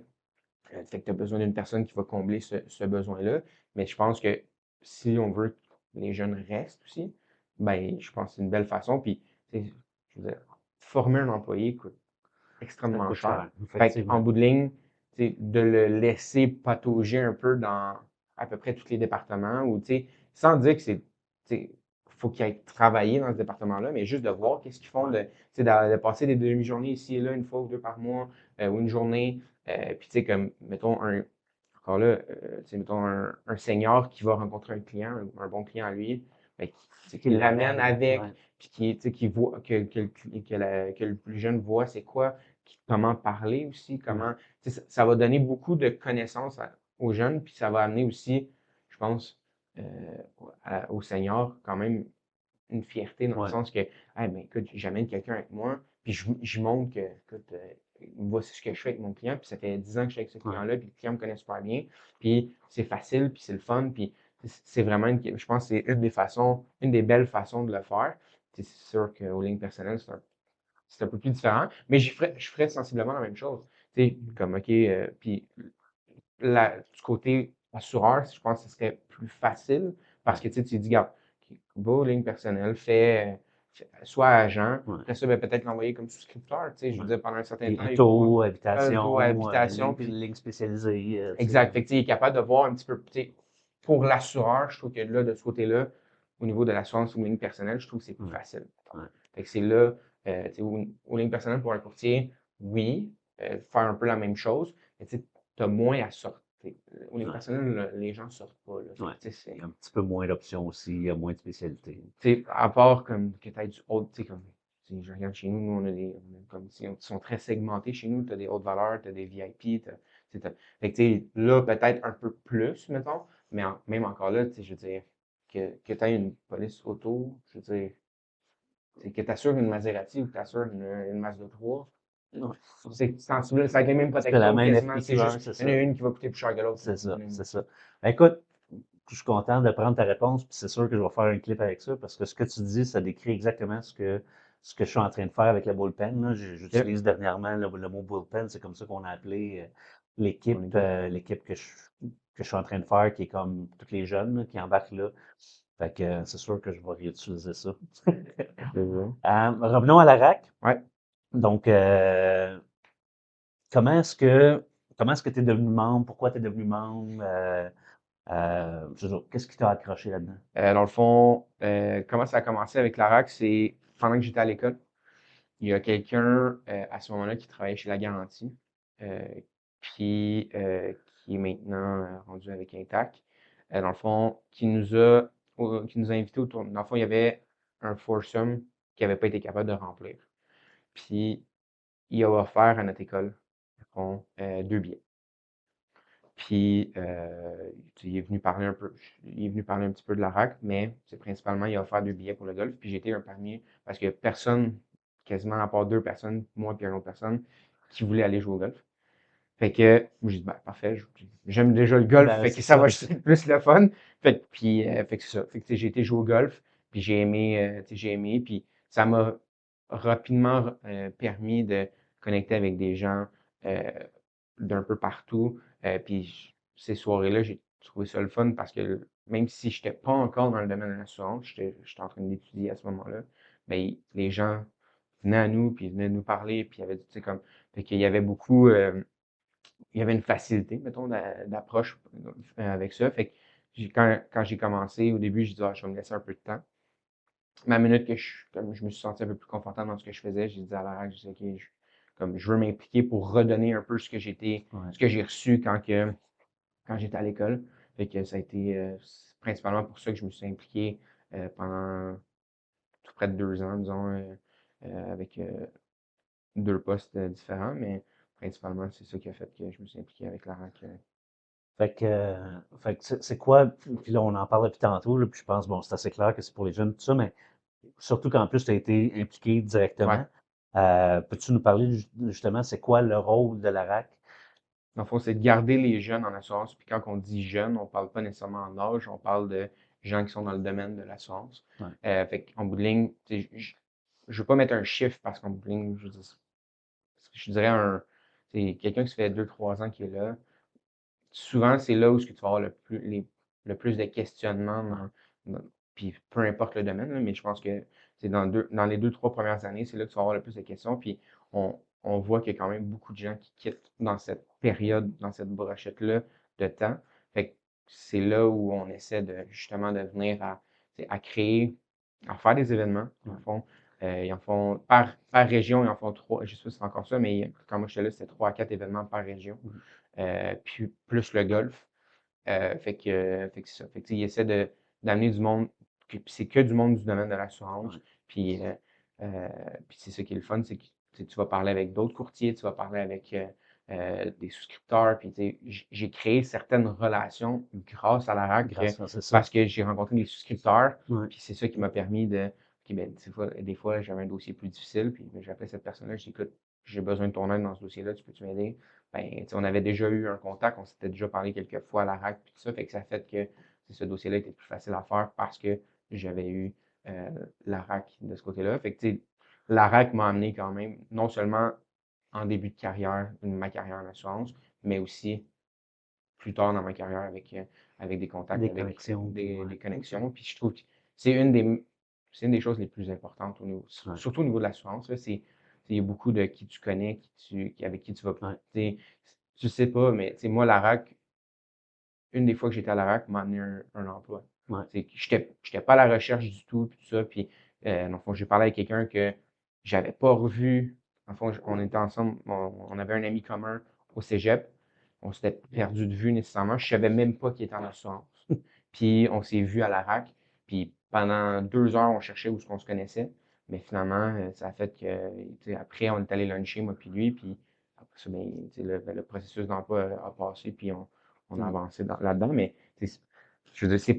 Speaker 3: fait que tu as besoin d'une personne qui va combler ce besoin-là. Mais je pense que si on veut que les jeunes restent aussi, ben, je pense que c'est une belle façon. Puis, tu sais, je veux dire, former un employé coûte
Speaker 4: Ça
Speaker 3: extrêmement
Speaker 4: coûte
Speaker 3: cher.
Speaker 4: cher,
Speaker 3: Fait qu'en
Speaker 4: effectivement.
Speaker 3: bout de ligne, tu sais, de le laisser patauger un peu dans à peu près tous les départements, ou tu sais, sans dire que tu sais, faut qu'il aille travailler dans ce département-là, mais juste de voir qu'est-ce qu'ils font,
Speaker 4: Ouais.
Speaker 3: tu sais, de passer des demi-journées ici et là, une fois ou deux par mois, ou une journée, puis tu sais, comme, mettons, encore là, tu sais, mettons, un senior qui va rencontrer un client, un bon client à lui, ben, tu sais,
Speaker 4: Qui
Speaker 3: qui l'amène
Speaker 4: l'amène.
Speaker 3: avec,
Speaker 4: Ouais.
Speaker 3: puis tu sais, qui voit, que le plus jeune voit c'est quoi, comment parler aussi,
Speaker 4: Ouais.
Speaker 3: tu sais, ça va donner beaucoup de connaissances aux jeunes, puis ça va amener aussi, je pense, euh, aux seniors quand même une fierté dans le
Speaker 4: Ouais.
Speaker 3: sens que, ah ben écoute, j'amène quelqu'un avec moi, puis je montre que, écoute, voici ce que je fais avec mon client, puis ça fait 10 ans que je suis avec ce
Speaker 4: Ouais.
Speaker 3: client-là, puis le client me connaît super bien, puis c'est facile, puis c'est le fun, puis c'est vraiment, je pense que c'est une des belles façons de le faire. C'est sûr qu'aux lignes personnelles, c'est un peu plus différent, mais je ferais sensiblement la même chose. Tu sais, comme, OK, puis du côté assureur, je pense que ce serait plus facile parce que tu sais, tu dis, regarde, va aux lignes personnelles, sois agent,
Speaker 4: Ouais.
Speaker 3: après ça, ben, peut-être l'envoyer comme souscripteur, tu sais, je veux
Speaker 4: Ouais.
Speaker 3: dire, pendant un certain
Speaker 4: Et
Speaker 3: temps, il va pouvoir
Speaker 4: auto,
Speaker 3: auto, habitation,
Speaker 4: ligne,
Speaker 3: puis
Speaker 4: ligne spécialisée, tu sais.
Speaker 3: exact. Fait que, tu sais, il est capable de voir un petit peu, tu sais, pour l'assureur, je trouve que là, de ce côté-là, au niveau de l'assurance ou ligne personnelle, je trouve que c'est plus
Speaker 4: Ouais.
Speaker 3: facile.
Speaker 4: Ouais.
Speaker 3: Fait que c'est là, tu sais, aux lignes personnelles pour un courtier, oui, faire un peu la même chose, mais tu sais, t'as moins à sortir. Aux lignes
Speaker 4: Ouais.
Speaker 3: personnelles, là, les gens sortent pas, là. Fait
Speaker 4: Ouais.
Speaker 3: que, tu sais,
Speaker 4: Il y a un petit peu moins d'options aussi, il y a moins de spécialités.
Speaker 3: tu sais, à part comme que tu aies du haut, tu sais, comme, si je regarde chez nous, on a comme, ils sont très segmentés chez nous, tu as des hautes valeurs, tu as des VIP, fait que, tu sais, là, peut-être un peu plus, mettons, mais même encore là, tu sais, je veux dire, que tu aies une police auto, je veux dire, c'est que tu assures une Maserati ou que tu assures une Mazda 3,
Speaker 4: Ouais.
Speaker 3: c'est sensible, ça va être les mêmes
Speaker 4: C'est la
Speaker 3: protections
Speaker 4: même
Speaker 3: quasiment, c'est
Speaker 4: FPQ1,
Speaker 3: juste,
Speaker 4: c'est
Speaker 3: il y en
Speaker 4: ça.
Speaker 3: a une qui va coûter plus cher que l'autre.
Speaker 4: C'est ça, c'est ça. Ben, écoute, je suis content de prendre ta réponse, puis c'est sûr que je vais faire un clip avec ça, parce que ce que tu dis, ça décrit exactement ce que je suis en train de faire avec la bullpen, là.
Speaker 3: Yep.
Speaker 4: J'utilise dernièrement le mot bullpen, c'est comme ça qu'on a appelé l'équipe, l'équipe que je suis en train de faire, qui est comme tous les jeunes là, qui embarquent là. Fait que c'est sûr que je vais réutiliser ça. Revenons à la RAC.
Speaker 3: Ouais.
Speaker 4: Donc, comment est-ce que tu es devenu membre? Pourquoi tu es devenu membre? Je veux dire, qu'est-ce qui t'a accroché là-dedans?
Speaker 3: Dans le fond, comment ça a commencé avec l'ARAC, c'est pendant que j'étais à l'école, il y a quelqu'un à ce moment-là qui travaillait chez La Garantie, euh, qui est maintenant rendu avec Intac. Dans le fond, qui nous a invités autour. Dans le fond, il y avait un foursome qui n'avait pas été capable de remplir. Puis, il a offert à notre école, dans le fond, 2 billets. Puis, il est venu parler un peu, il est venu parler un petit peu de la RAC, mais c'est principalement, il a offert 2 billets pour le golf. Puis j'étais un parmi, parce que personne, quasiment à part 2 personnes, moi et une autre personne, qui voulait aller jouer au golf. Fait que, j'ai dit, ben, parfait, j'aime déjà le golf,
Speaker 4: Ben,
Speaker 3: fait
Speaker 4: c'est
Speaker 3: que ça
Speaker 4: ça.
Speaker 3: va juste être plus le fun. Fait que c'est ça. Fait que, tu sais, j'ai été jouer au golf, puis j'ai aimé, puis ça m'a rapidement permis de connecter avec des gens euh, d'un peu partout. Puis ces soirées-là, j'ai trouvé ça le fun parce que même si je n'étais pas encore dans le domaine de l'assurance, j'étais en train d'étudier à ce moment-là, mais les gens venaient à nous, puis ils venaient nous parler, puis il y avait, tu sais, comme, fait qu'il y avait beaucoup, il y avait une facilité, mettons, d'approche avec ça. Fait que quand j'ai commencé, au début, j'ai dit, ah, je vais me laisser un peu de temps. Mais à la minute que comme je me suis senti un peu plus confortable dans ce que je faisais, j'ai dit à la RAC, j'ai dit, OK, comme je veux m'impliquer pour redonner un peu ce que
Speaker 4: Ouais.
Speaker 3: ce que j'ai reçu quand j'étais à l'école. Fait que ça a été principalement pour ça que je me suis impliqué pendant tout près de 2 ans, disons, avec 2 postes différents, mais principalement, c'est ça qui a fait que je me suis impliqué avec la RAC.
Speaker 4: Fait que c'est quoi, puis là, on en parle depuis tantôt, là, puis je pense, bon, c'est assez clair que c'est pour les jeunes, tout ça, mais surtout qu'en plus, tu as été impliqué
Speaker 3: Ouais.
Speaker 4: directement. Peux-tu nous parler justement, c'est quoi le rôle de la RAC?
Speaker 3: Dans le fond, c'est de garder les jeunes en assurance. Puis quand on dit jeunes, on parle pas nécessairement en âge, on parle de gens qui sont dans le domaine de l'assurance.
Speaker 4: Ouais.
Speaker 3: Fait qu'en bout de ligne, je veux pas mettre un chiffre parce qu'en bout de ligne, je dirais c'est quelqu'un qui se fait 2, 3 ans qui est là. Souvent, c'est là où ce que tu vas avoir le plus de questionnements puis peu importe le domaine, là, mais je pense que c'est dans les 2, 3 premières années, c'est là que tu vas avoir le plus de questions. Puis on voit qu'il y a quand même beaucoup de gens qui quittent dans cette période, dans cette brochette-là de temps. Fait que c'est là où on essaie justement de venir à créer, à faire des événements, dans le fond. Ils en font par région, ils en font 3. Je sais pas si c'est encore ça, mais quand moi j'étais là, c'était 3 à 4 événements par région. Puis plus le golf. Fait que c'est ça. Fait que, il essaie d'amener du monde, puis c'est que du monde du domaine de l'assurance.
Speaker 4: Ouais.
Speaker 3: Puis, puis c'est ça qui est le fun, c'est que tu vas parler avec d'autres courtiers, tu vas parler avec des souscripteurs. Puis j'ai créé certaines relations grâce à la RAC
Speaker 4: Grâce à c'est ça.
Speaker 3: parce que j'ai rencontré des souscripteurs.
Speaker 4: Ouais.
Speaker 3: Puis c'est ça qui m'a permis de. Ok, ben, des fois, j'avais un dossier plus difficile, puis j'appelais cette personne-là, je dis, écoute, j'ai besoin de ton aide dans ce dossier-là, tu peux-tu m'aider? Ben, tu sais, on avait déjà eu un contact, on s'était déjà parlé quelques fois à la RAC, puis tout ça, fait que ça fait que ce dossier-là était plus facile à faire parce que j'avais eu euh, la RAC de ce côté-là. Fait que, tu sais, la RAC m'a amené quand même, non seulement en début de carrière, ma carrière en assurance, mais aussi plus tard dans ma carrière avec des contacts,
Speaker 4: Des
Speaker 3: avec
Speaker 4: connexions, puis
Speaker 3: des
Speaker 4: ouais.
Speaker 3: connexions. Puis je trouve que c'est une des choses les plus importantes
Speaker 4: Ouais.
Speaker 3: surtout au niveau de l'assurance. Là, il y a beaucoup de qui tu connais, avec qui tu vas.
Speaker 4: Ouais.
Speaker 3: Tu sais, je sais pas, mais tu sais, moi, la RAC, une des fois que j'étais à la RAC, m'a amené un emploi.
Speaker 4: Ouais.
Speaker 3: C'est que j'étais pas à la recherche du tout, puis tout ça. Puis, dans le fond, j'ai parlé avec quelqu'un que j'avais pas revu. Dans le fond, on était ensemble, on avait un ami commun au cégep. On s'était perdu de vue nécessairement. Je savais même pas qu'il était en assurance. Puis, on s'est vu à la RAC. Puis, pendant 2 heures, on cherchait où est-ce qu'on se connaissait. Mais finalement, ça a fait que, tu sais, après, on est allé luncher, moi puis lui. Puis, après ça, ben, tu sais, le processus d'emploi a passé. Puis, on a
Speaker 4: Mm.
Speaker 3: avancé là-dedans, mais je veux dire, c'est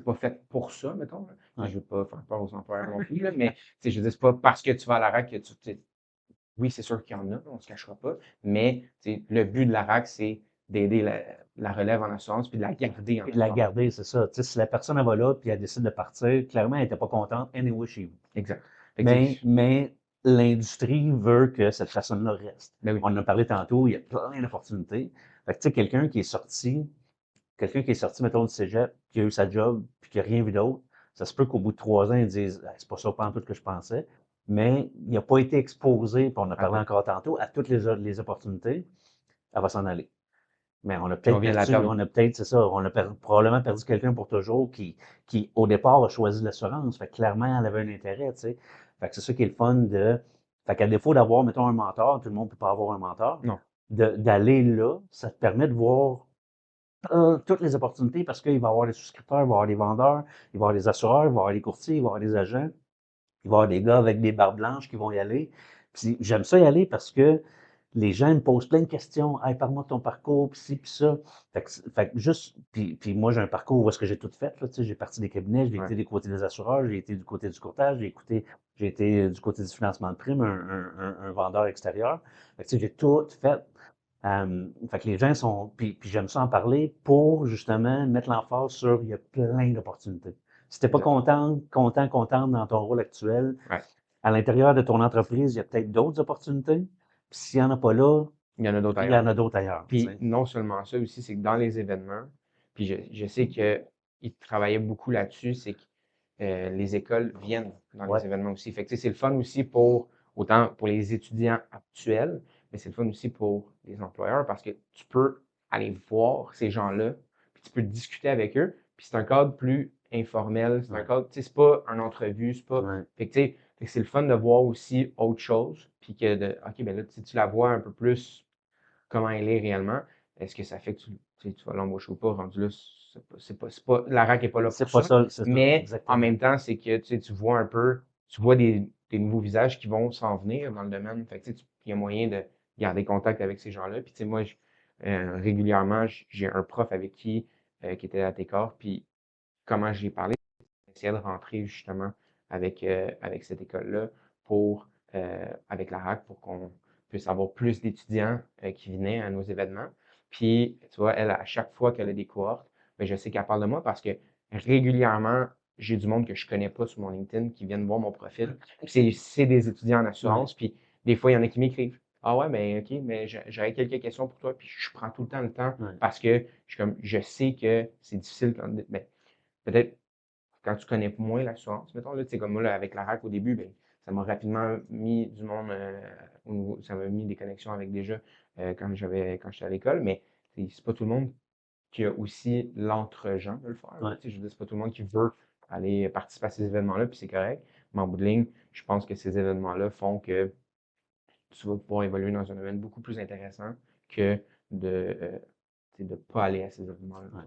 Speaker 3: pas fait pour ça, mettons. Là.
Speaker 4: Ouais.
Speaker 3: Je veux pas faire peur aux employeurs non plus, là, mais je veux dire, c'est pas parce que tu vas à la RAC que oui, c'est sûr qu'il y en a, on se cachera pas, mais le but de la RAC, c'est d'aider la relève en assurance puis de la garder en
Speaker 4: Puis de la
Speaker 3: assurance.
Speaker 4: garder, c'est ça. Tu sais, si la personne elle va là, puis elle décide de partir, clairement, elle n'était pas contente, anyway, chez vous.
Speaker 3: Exact. Fait que,
Speaker 4: Mais l'industrie veut que cette personne-là reste.
Speaker 3: ben oui,
Speaker 4: On en a parlé tantôt, il y a plein d'opportunités. Fait que, tu sais, quelqu'un qui est sorti, mettons, du cégep, qui a eu sa job, puis qui n'a rien vu d'autre, ça se peut qu'au bout de 3 ans, ils disent, ah, c'est pas ça, pas en tout que je pensais. Mais il n'a pas été exposé, puis on a parlé encore tantôt, à toutes les opportunités, elle va s'en aller. Mais on a
Speaker 3: puis on
Speaker 4: peut-être
Speaker 3: vient de la
Speaker 4: perdu,
Speaker 3: perdre.
Speaker 4: c'est ça, on a probablement perdu quelqu'un pour toujours qui, au départ, a choisi l'assurance. Fait que clairement, elle avait un intérêt, tu sais. Fait que c'est ça qui est le fun fait qu'à défaut d'avoir, mettons, un mentor, tout le monde peut pas avoir un mentor,
Speaker 3: Non.
Speaker 4: d'aller là, ça te permet de voir toutes les opportunités parce qu'il va y avoir des souscripteurs, il va y avoir des vendeurs, il va y avoir des assureurs, il va y avoir des courtiers, il va y avoir des agents, il va y avoir des gars avec des barbes blanches qui vont y aller. Puis j'aime ça y aller parce que les gens me posent plein de questions. Hey, parle-moi de ton parcours, puis ci, puis ça. Fait que juste, puis moi, j'ai un parcours où est-ce que j'ai tout fait, là, tu sais, j'ai parti des cabinets, j'ai
Speaker 3: Ouais.
Speaker 4: été du côté des assureurs, j'ai été du côté du courtage, j'ai été du côté du financement de primes, un vendeur extérieur. Fait que, tu sais, j'ai tout fait. Fait que les gens sont, puis j'aime ça en parler pour justement mettre l'emphase sur il y a plein d'opportunités. Si t'es pas
Speaker 3: Exact.
Speaker 4: contente dans ton rôle actuel,
Speaker 3: Ouais.
Speaker 4: à l'intérieur de ton entreprise, il y a peut-être d'autres opportunités. Puis s'il n'y en a pas là,
Speaker 3: Il y en a d'autres
Speaker 4: il y
Speaker 3: ailleurs.
Speaker 4: en a d'autres ailleurs. Tu
Speaker 3: Puis
Speaker 4: sais.
Speaker 3: non seulement ça aussi, c'est que dans les événements, puis je sais qu'ils travaillaient beaucoup là-dessus, c'est que les écoles viennent dans
Speaker 4: Ouais.
Speaker 3: les événements aussi. Fait que tu sais, c'est le fun aussi autant pour les étudiants actuels, mais c'est le fun aussi pour les employeurs parce que tu peux aller voir ces gens-là, puis tu peux discuter avec eux, puis c'est un cadre plus informel, c'est un
Speaker 4: Ouais.
Speaker 3: cadre, tu sais, c'est pas une entrevue, c'est pas.
Speaker 4: Ouais.
Speaker 3: Fait que tu sais, fait que c'est le fun de voir aussi autre chose, puis OK, ben là, tu la vois un peu plus comment elle est réellement. Est-ce que ça fait que tu vas l'embaucher ou pas? Rendu là, la RAC n'est pas là
Speaker 4: C'est
Speaker 3: pour
Speaker 4: pas
Speaker 3: ça.
Speaker 4: ça, c'est ça,
Speaker 3: Mais en
Speaker 4: exactement.
Speaker 3: même temps, c'est que tu vois un peu, tu vois des nouveaux visages qui vont s'en venir dans le domaine. Fait que, il y a moyen de garder contact avec ces gens-là. Puis, moi, régulièrement, j'ai un prof avec qui était à TECOR, puis comment j'ai parlé, j'essayais de rentrer justement avec cette école-là avec la RAC pour qu'on puisse avoir plus d'étudiants qui venaient à nos événements. Puis, tu vois, elle, à chaque fois qu'elle a des cohortes, ben, je sais qu'elle parle de moi parce que régulièrement, j'ai du monde que je connais pas sur mon LinkedIn qui viennent voir mon profil. Puis c'est des étudiants en
Speaker 4: Ouais.
Speaker 3: assurance. Puis des fois, il y en a qui m'écrivent. Ah ouais, ben OK, mais j'aurais quelques questions pour toi. Puis je prends tout le temps
Speaker 4: Ouais.
Speaker 3: parce que je sais que c'est difficile ben, peut-être quand tu connais moins l'assurance, mettons, là, tu sais, comme moi, là, avec la RAC au début, ben, ça m'a rapidement mis du monde ça m'a mis des connexions avec déjà quand j'étais à l'école, mais c'est pas tout le monde qui a aussi l'entre-gens de le faire. Là,
Speaker 4: Ouais.
Speaker 3: tu sais, je veux dire, c'est pas tout le monde qui veut aller participer à ces événements-là, puis c'est correct. Mais en bout de ligne, je pense que ces événements-là font que tu vas pouvoir évoluer dans un domaine beaucoup plus intéressant que de ne pas aller à ces événements-là.
Speaker 4: Ouais.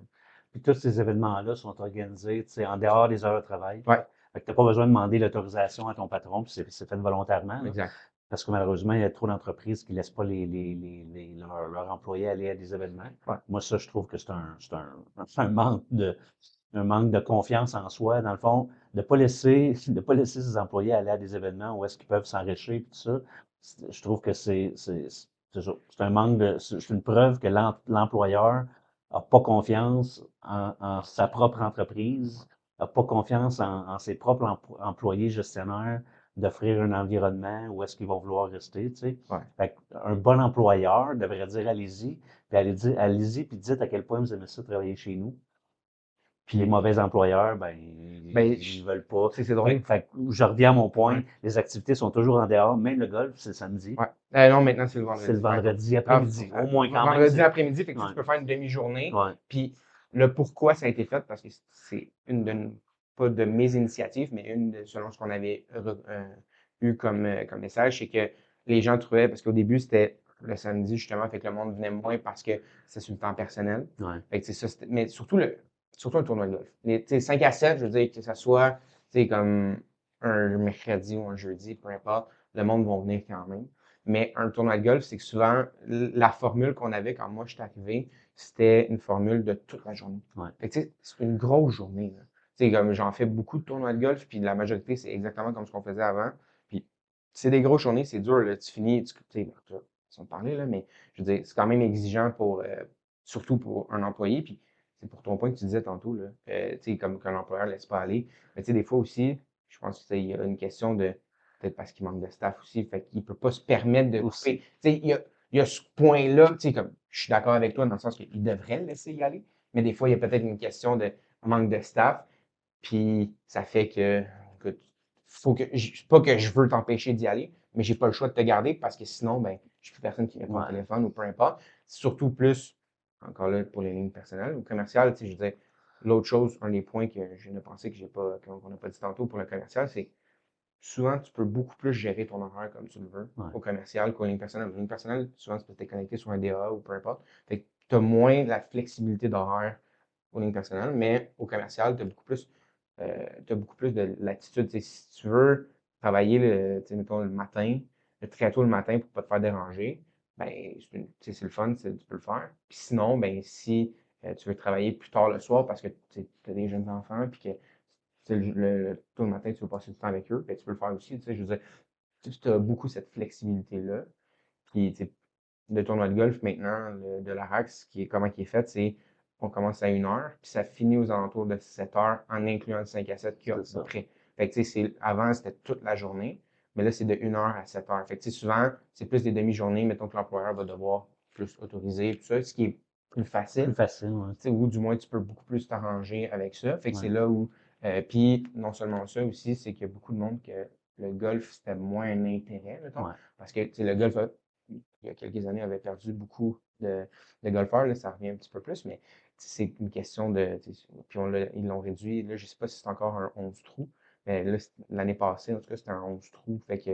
Speaker 4: Puis tous ces événements-là sont organisés, tu sais, en dehors des heures de travail.
Speaker 3: Ouais,
Speaker 4: Fait que tu n'as pas besoin de demander l'autorisation à ton patron, puis c'est fait volontairement, là.
Speaker 3: exact.
Speaker 4: Parce que malheureusement, il y a trop d'entreprises qui ne laissent pas leurs employés aller à des événements.
Speaker 3: Ouais.
Speaker 4: Moi, ça, je trouve que c'est un manque de confiance en soi, dans le fond, de pas laisser ses employés aller à des événements où est-ce qu'ils peuvent s'enrichir et tout ça. je trouve que c'est un manque c'est une preuve que l'employeur a pas confiance en sa propre entreprise, a pas confiance en ses propres employés gestionnaires d'offrir un environnement où est-ce qu'ils vont vouloir rester, tu sais.
Speaker 3: Ouais.
Speaker 4: Fait un bon employeur devrait dire allez-y, puis allez-y, puis dites à quel point vous aimez ça travailler chez nous. Puis les mauvais employeurs, ben,
Speaker 3: Ben,
Speaker 4: ils veulent pas.
Speaker 3: c'est drôle.
Speaker 4: Fait que je reviens à mon point,
Speaker 3: Ouais.
Speaker 4: les activités sont toujours en dehors, même le golf, c'est le samedi.
Speaker 3: Ouais. Non, maintenant, c'est le
Speaker 4: C'est le
Speaker 3: vendredi.
Speaker 4: vendredi
Speaker 3: Ah,
Speaker 4: après-midi. Au moins, quand même.
Speaker 3: vendredi après-midi, fait que tu
Speaker 4: Ouais.
Speaker 3: peux faire une demi-journée.
Speaker 4: Ouais.
Speaker 3: Puis le pourquoi ça a été fait, parce que c'est pas de mes initiatives, mais selon ce qu'on avait eu comme message, c'est que les gens trouvaient, parce qu'au début, c'était le samedi, justement, fait que le monde venait moins parce que c'est sur le temps personnel.
Speaker 4: Ouais.
Speaker 3: Fait que c'est ça, mais surtout un tournoi de golf. Tu sais, 5 à 7, je veux dire, que ça soit, tu sais, comme un mercredi ou un jeudi, peu importe, le monde va venir quand même. Mais un tournoi de golf, c'est que souvent, la formule qu'on avait quand moi je suis arrivé, c'était une formule de toute la journée.
Speaker 4: Ouais.
Speaker 3: Fait que, tu sais, c'est une grosse journée, là. Tu sais, comme j'en fais beaucoup de tournois de golf, puis la majorité, c'est exactement comme ce qu'on faisait avant. Puis c'est des grosses journées, c'est dur, là. Tu finis, tu sais, sans parler, là, mais je veux dire, c'est quand même exigeant surtout pour un employé. Puis c'est pour ton point que tu disais tantôt, là, tu sais, comme qu'un employeur ne laisse pas aller. Mais tu sais, des fois aussi, je pense qu'il y a une question de peut-être parce qu'il manque de staff aussi, fait qu'il peut pas se permettre de
Speaker 4: Aussi.
Speaker 3: couper. Tu sais, il y a ce point-là, tu sais, comme je suis d'accord avec toi dans le sens qu'il devrait le laisser y aller, mais des fois, il y a peut-être une question de manque de staff, puis ça fait que, écoute, pas que je veux t'empêcher d'y aller, mais j'ai pas le choix de te garder parce que sinon, ben, j'ai plus personne qui répond au
Speaker 4: Ouais.
Speaker 3: téléphone ou peu importe. Surtout plus, encore là, pour les lignes personnelles ou commerciales, tu sais, je veux dire, l'autre chose, un des points que je viens de penser que qu'on n'a pas dit tantôt pour le commercial, c'est souvent, tu peux beaucoup plus gérer ton horaire comme tu le veux
Speaker 4: Ouais.
Speaker 3: au commercial qu'aux lignes personnelles. Aux lignes personnelles, souvent, tu peux t'es connecté sur un DA ou peu importe. Fait que tu as moins la flexibilité d'horaire aux lignes personnelles, mais au commercial, tu as beaucoup plus de latitude. Tu sais, si tu veux travailler mettons, le matin, très tôt le matin pour pas te faire déranger, ben, c'est le fun, tu peux le faire. Puis sinon, ben, si tu veux travailler plus tard le soir parce que tu as des jeunes enfants puis que tôt le matin, tu veux passer du temps avec eux, ben, tu peux le faire aussi. Tu sais, je veux dire, tu as beaucoup cette flexibilité-là. Puis, tu sais, le tournoi de golf, maintenant, de la RAC, comment qui est fait, c'est on commence à 1 heure, puis ça finit aux alentours de 7 heures, en incluant le 5 à 7 qu'il y a
Speaker 4: C'est ça.
Speaker 3: après. Fait que, tu sais, avant, c'était toute la journée, mais là, c'est de 1 heure à 7 heures. Fait que, tu sais, souvent, c'est plus des demi-journées, mettons que l'employeur va devoir plus autoriser, tout ça, ce qui est plus
Speaker 4: Plus
Speaker 3: facile.
Speaker 4: facile, ouais.
Speaker 3: Tu sais, ou du moins, tu peux beaucoup plus t'arranger avec ça. Fait que
Speaker 4: Ouais.
Speaker 3: c'est là où. Puis, non seulement ça aussi, c'est qu'il y a beaucoup de monde que le golf, c'était moins un intérêt, mettons.
Speaker 4: Ouais.
Speaker 3: Parce que, tu sais, le golf, il y a quelques années, avait perdu beaucoup de golfeurs. Là, ça revient un petit peu plus, mais c'est une question de. Puis, ils l'ont réduit. Là, je sais pas si c'est encore un 11 trous, mais là, l'année passée, en tout cas, c'était un 11 trous. Fait que,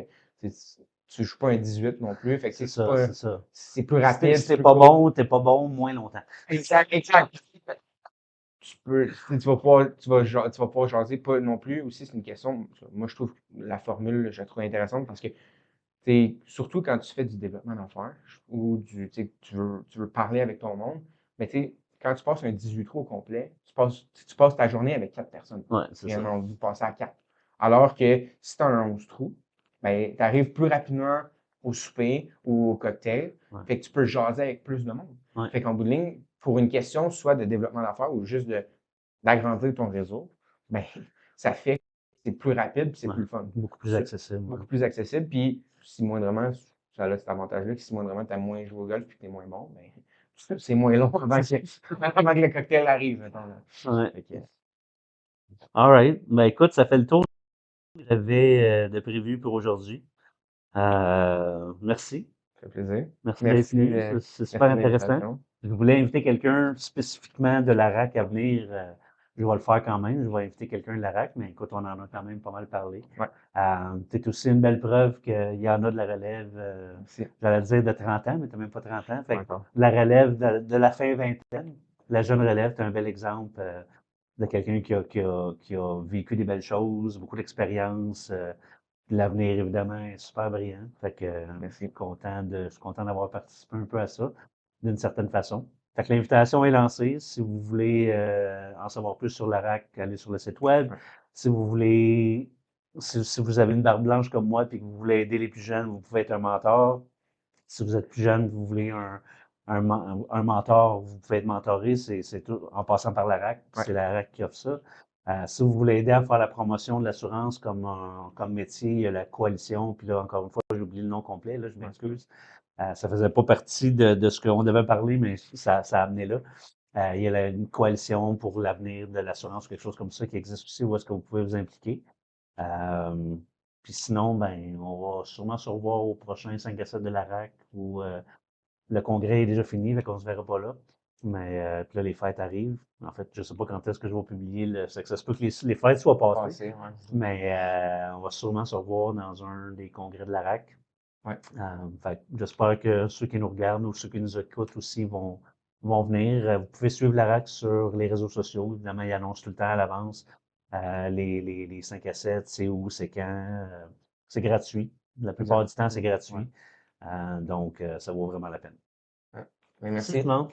Speaker 3: tu joues pas un 18 non plus. Fait que,
Speaker 4: C'est
Speaker 3: c'est
Speaker 4: ça,
Speaker 3: pas.
Speaker 4: c'est ça.
Speaker 3: C'est plus
Speaker 4: Si
Speaker 3: rapide.
Speaker 4: t'es
Speaker 3: plus
Speaker 4: pas
Speaker 3: court.
Speaker 4: bon, t'es pas bon moins longtemps.
Speaker 3: Exact, exact. Tu vas pouvoir jaser, pas non plus. Aussi, c'est une question. Moi, je trouve la formule, je la trouve intéressante parce que, surtout quand tu fais du développement d'affaires ou tu veux parler avec ton monde, mais quand tu passes un 18 trous au complet, tu passes ta journée avec 4 personnes.
Speaker 4: Ouais, c'est
Speaker 3: Et
Speaker 4: ça.
Speaker 3: on a envie de passer à 4. Alors que si tu as un 11 trous, ben, tu arrives plus rapidement au souper ou au cocktail.
Speaker 4: Ouais.
Speaker 3: Fait que tu peux jaser avec plus de monde.
Speaker 4: Ouais.
Speaker 3: Fait qu'en bout de ligne, pour une question soit de développement d'affaires ou juste d'agrandir ton réseau, ben, ça fait que c'est plus rapide et c'est
Speaker 4: Ouais.
Speaker 3: plus le fun.
Speaker 4: Beaucoup plus accessible. Ouais.
Speaker 3: Beaucoup plus accessible. Puis, si moindrement, ça a cet avantage-là, que si moindrement tu as moins joué au golf et que tu es moins bon, ben, c'est moins long avant que le cocktail arrive, mettons, là.
Speaker 4: Ouais.
Speaker 3: Fait que,
Speaker 4: All right. Ben écoute, ça fait le tour que j'avais de prévu pour aujourd'hui. Merci.
Speaker 3: ça fait plaisir.
Speaker 4: Merci d'être
Speaker 3: Merci,
Speaker 4: venu. C'est super
Speaker 3: merci de
Speaker 4: intéressant.
Speaker 3: l'invitation.
Speaker 4: Je voulais inviter quelqu'un spécifiquement de la RAC à venir. Je vais le faire quand même. Je vais inviter quelqu'un de la RAC, mais écoute, on en a quand même pas mal parlé.
Speaker 3: Ouais.
Speaker 4: C'est aussi une belle preuve qu'il y en a de la relève,
Speaker 3: Merci.
Speaker 4: j'allais dire de 30 ans, mais tu n'as même pas 30 ans. Fait que
Speaker 3: Encore.
Speaker 4: la relève de la fin vingtaine, la jeune relève, tu un bel exemple de quelqu'un qui a vécu des belles choses, beaucoup d'expérience. L'avenir, évidemment, est super brillant. Fait que
Speaker 3: Merci.
Speaker 4: je suis content d'avoir participé un peu à ça, d'une certaine façon. Fait que l'invitation est lancée. Si vous voulez en savoir plus sur la RAC, allez sur le site web.
Speaker 3: Ouais.
Speaker 4: Si vous voulez si vous avez une barbe blanche comme moi et que vous voulez aider les plus jeunes, vous pouvez être un mentor. Si vous êtes plus jeune, vous voulez un mentor, vous pouvez être mentoré, c'est tout en passant par la RAC,
Speaker 3: Ouais.
Speaker 4: c'est la RAC qui offre ça. Si vous voulez aider à faire la promotion de l'assurance comme métier, il y a la coalition, puis là, encore une fois, j'ai oublié le nom complet, là, je m'excuse. Ça faisait pas partie de ce qu'on devait parler, mais ça a amené là. Il y a une coalition pour l'avenir de l'assurance, quelque chose comme ça qui existe aussi, où est-ce que vous pouvez vous impliquer. Euh, Puis sinon, ben, on va sûrement se revoir au prochain 5 à 7 de la RAC où le congrès est déjà fini, fait qu'on se verra pas là. Mais puis là, les fêtes arrivent. En fait, je sais pas quand est-ce que je vais publier c'est que ça se peut que les fêtes soient passées.
Speaker 3: Passé, ouais.
Speaker 4: Mais on va sûrement se revoir dans un des congrès de la RAC.
Speaker 3: Ouais.
Speaker 4: Fait que j'espère que ceux qui nous regardent ou ceux qui nous écoutent aussi vont venir. Vous pouvez suivre la RAC sur les réseaux sociaux. Évidemment, ils annoncent tout le temps à l'avance les 5 à 7, c'est où, c'est quand. C'est gratuit. La plupart
Speaker 3: Exact.
Speaker 4: du temps, c'est
Speaker 3: Ouais.
Speaker 4: gratuit. Donc, ça vaut vraiment la peine.
Speaker 3: Ouais. Mais
Speaker 4: Merci,
Speaker 3: merci.
Speaker 4: Simon.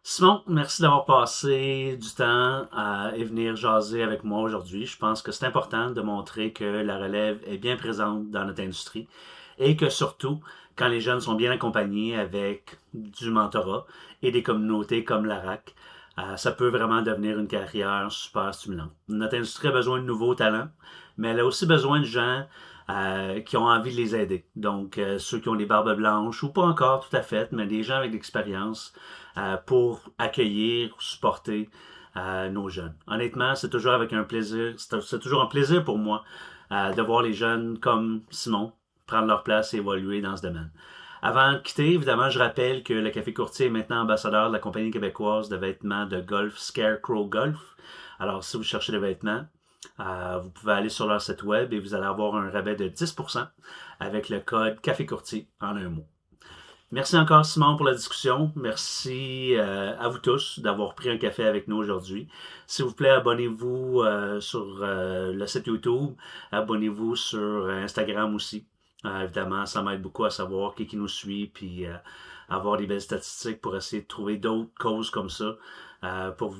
Speaker 1: Simon, merci d'avoir passé du temps et venir jaser avec moi aujourd'hui. Je pense que c'est important de montrer que la relève est bien présente dans notre industrie et que surtout, quand les jeunes sont bien accompagnés avec du mentorat et des communautés comme la RAC, ça peut vraiment devenir une carrière super stimulante. Notre industrie a besoin de nouveaux talents, mais elle a aussi besoin de gens qui ont envie de les aider. Donc, ceux qui ont les barbes blanches, ou pas encore tout à fait, mais des gens avec de l'expérience pour accueillir, supporter nos jeunes. Honnêtement, c'est toujours avec un plaisir, c'est toujours un plaisir pour moi de voir les jeunes comme Simon prendre leur place et évoluer dans ce domaine. Avant de quitter, évidemment, je rappelle que le Café Courtier est maintenant ambassadeur de la compagnie québécoise de vêtements de golf Scarecrow Golf. Alors, si vous cherchez des vêtements, vous pouvez aller sur leur site web et vous allez avoir un rabais de 10% avec le code Café Courtier en un mot. Merci encore Simon pour la discussion. Merci à vous tous d'avoir pris un café avec nous aujourd'hui. S'il vous plaît, abonnez-vous sur le site YouTube. Abonnez-vous sur Instagram aussi. Évidemment, ça m'aide beaucoup à savoir qui nous suit puis avoir des belles statistiques pour essayer de trouver d'autres causes comme ça pour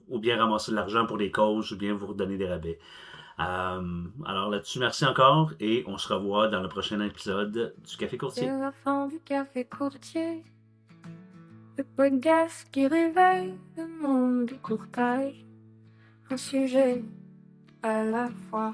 Speaker 1: ou bien ramasser de l'argent pour des causes ou bien vous redonner des rabais. Alors là-dessus, merci encore et on se revoit dans le prochain épisode du Café Courtier.
Speaker 2: C'est la fin du Café Courtier, le podcast qui réveille le monde du courtage, un sujet à la fois.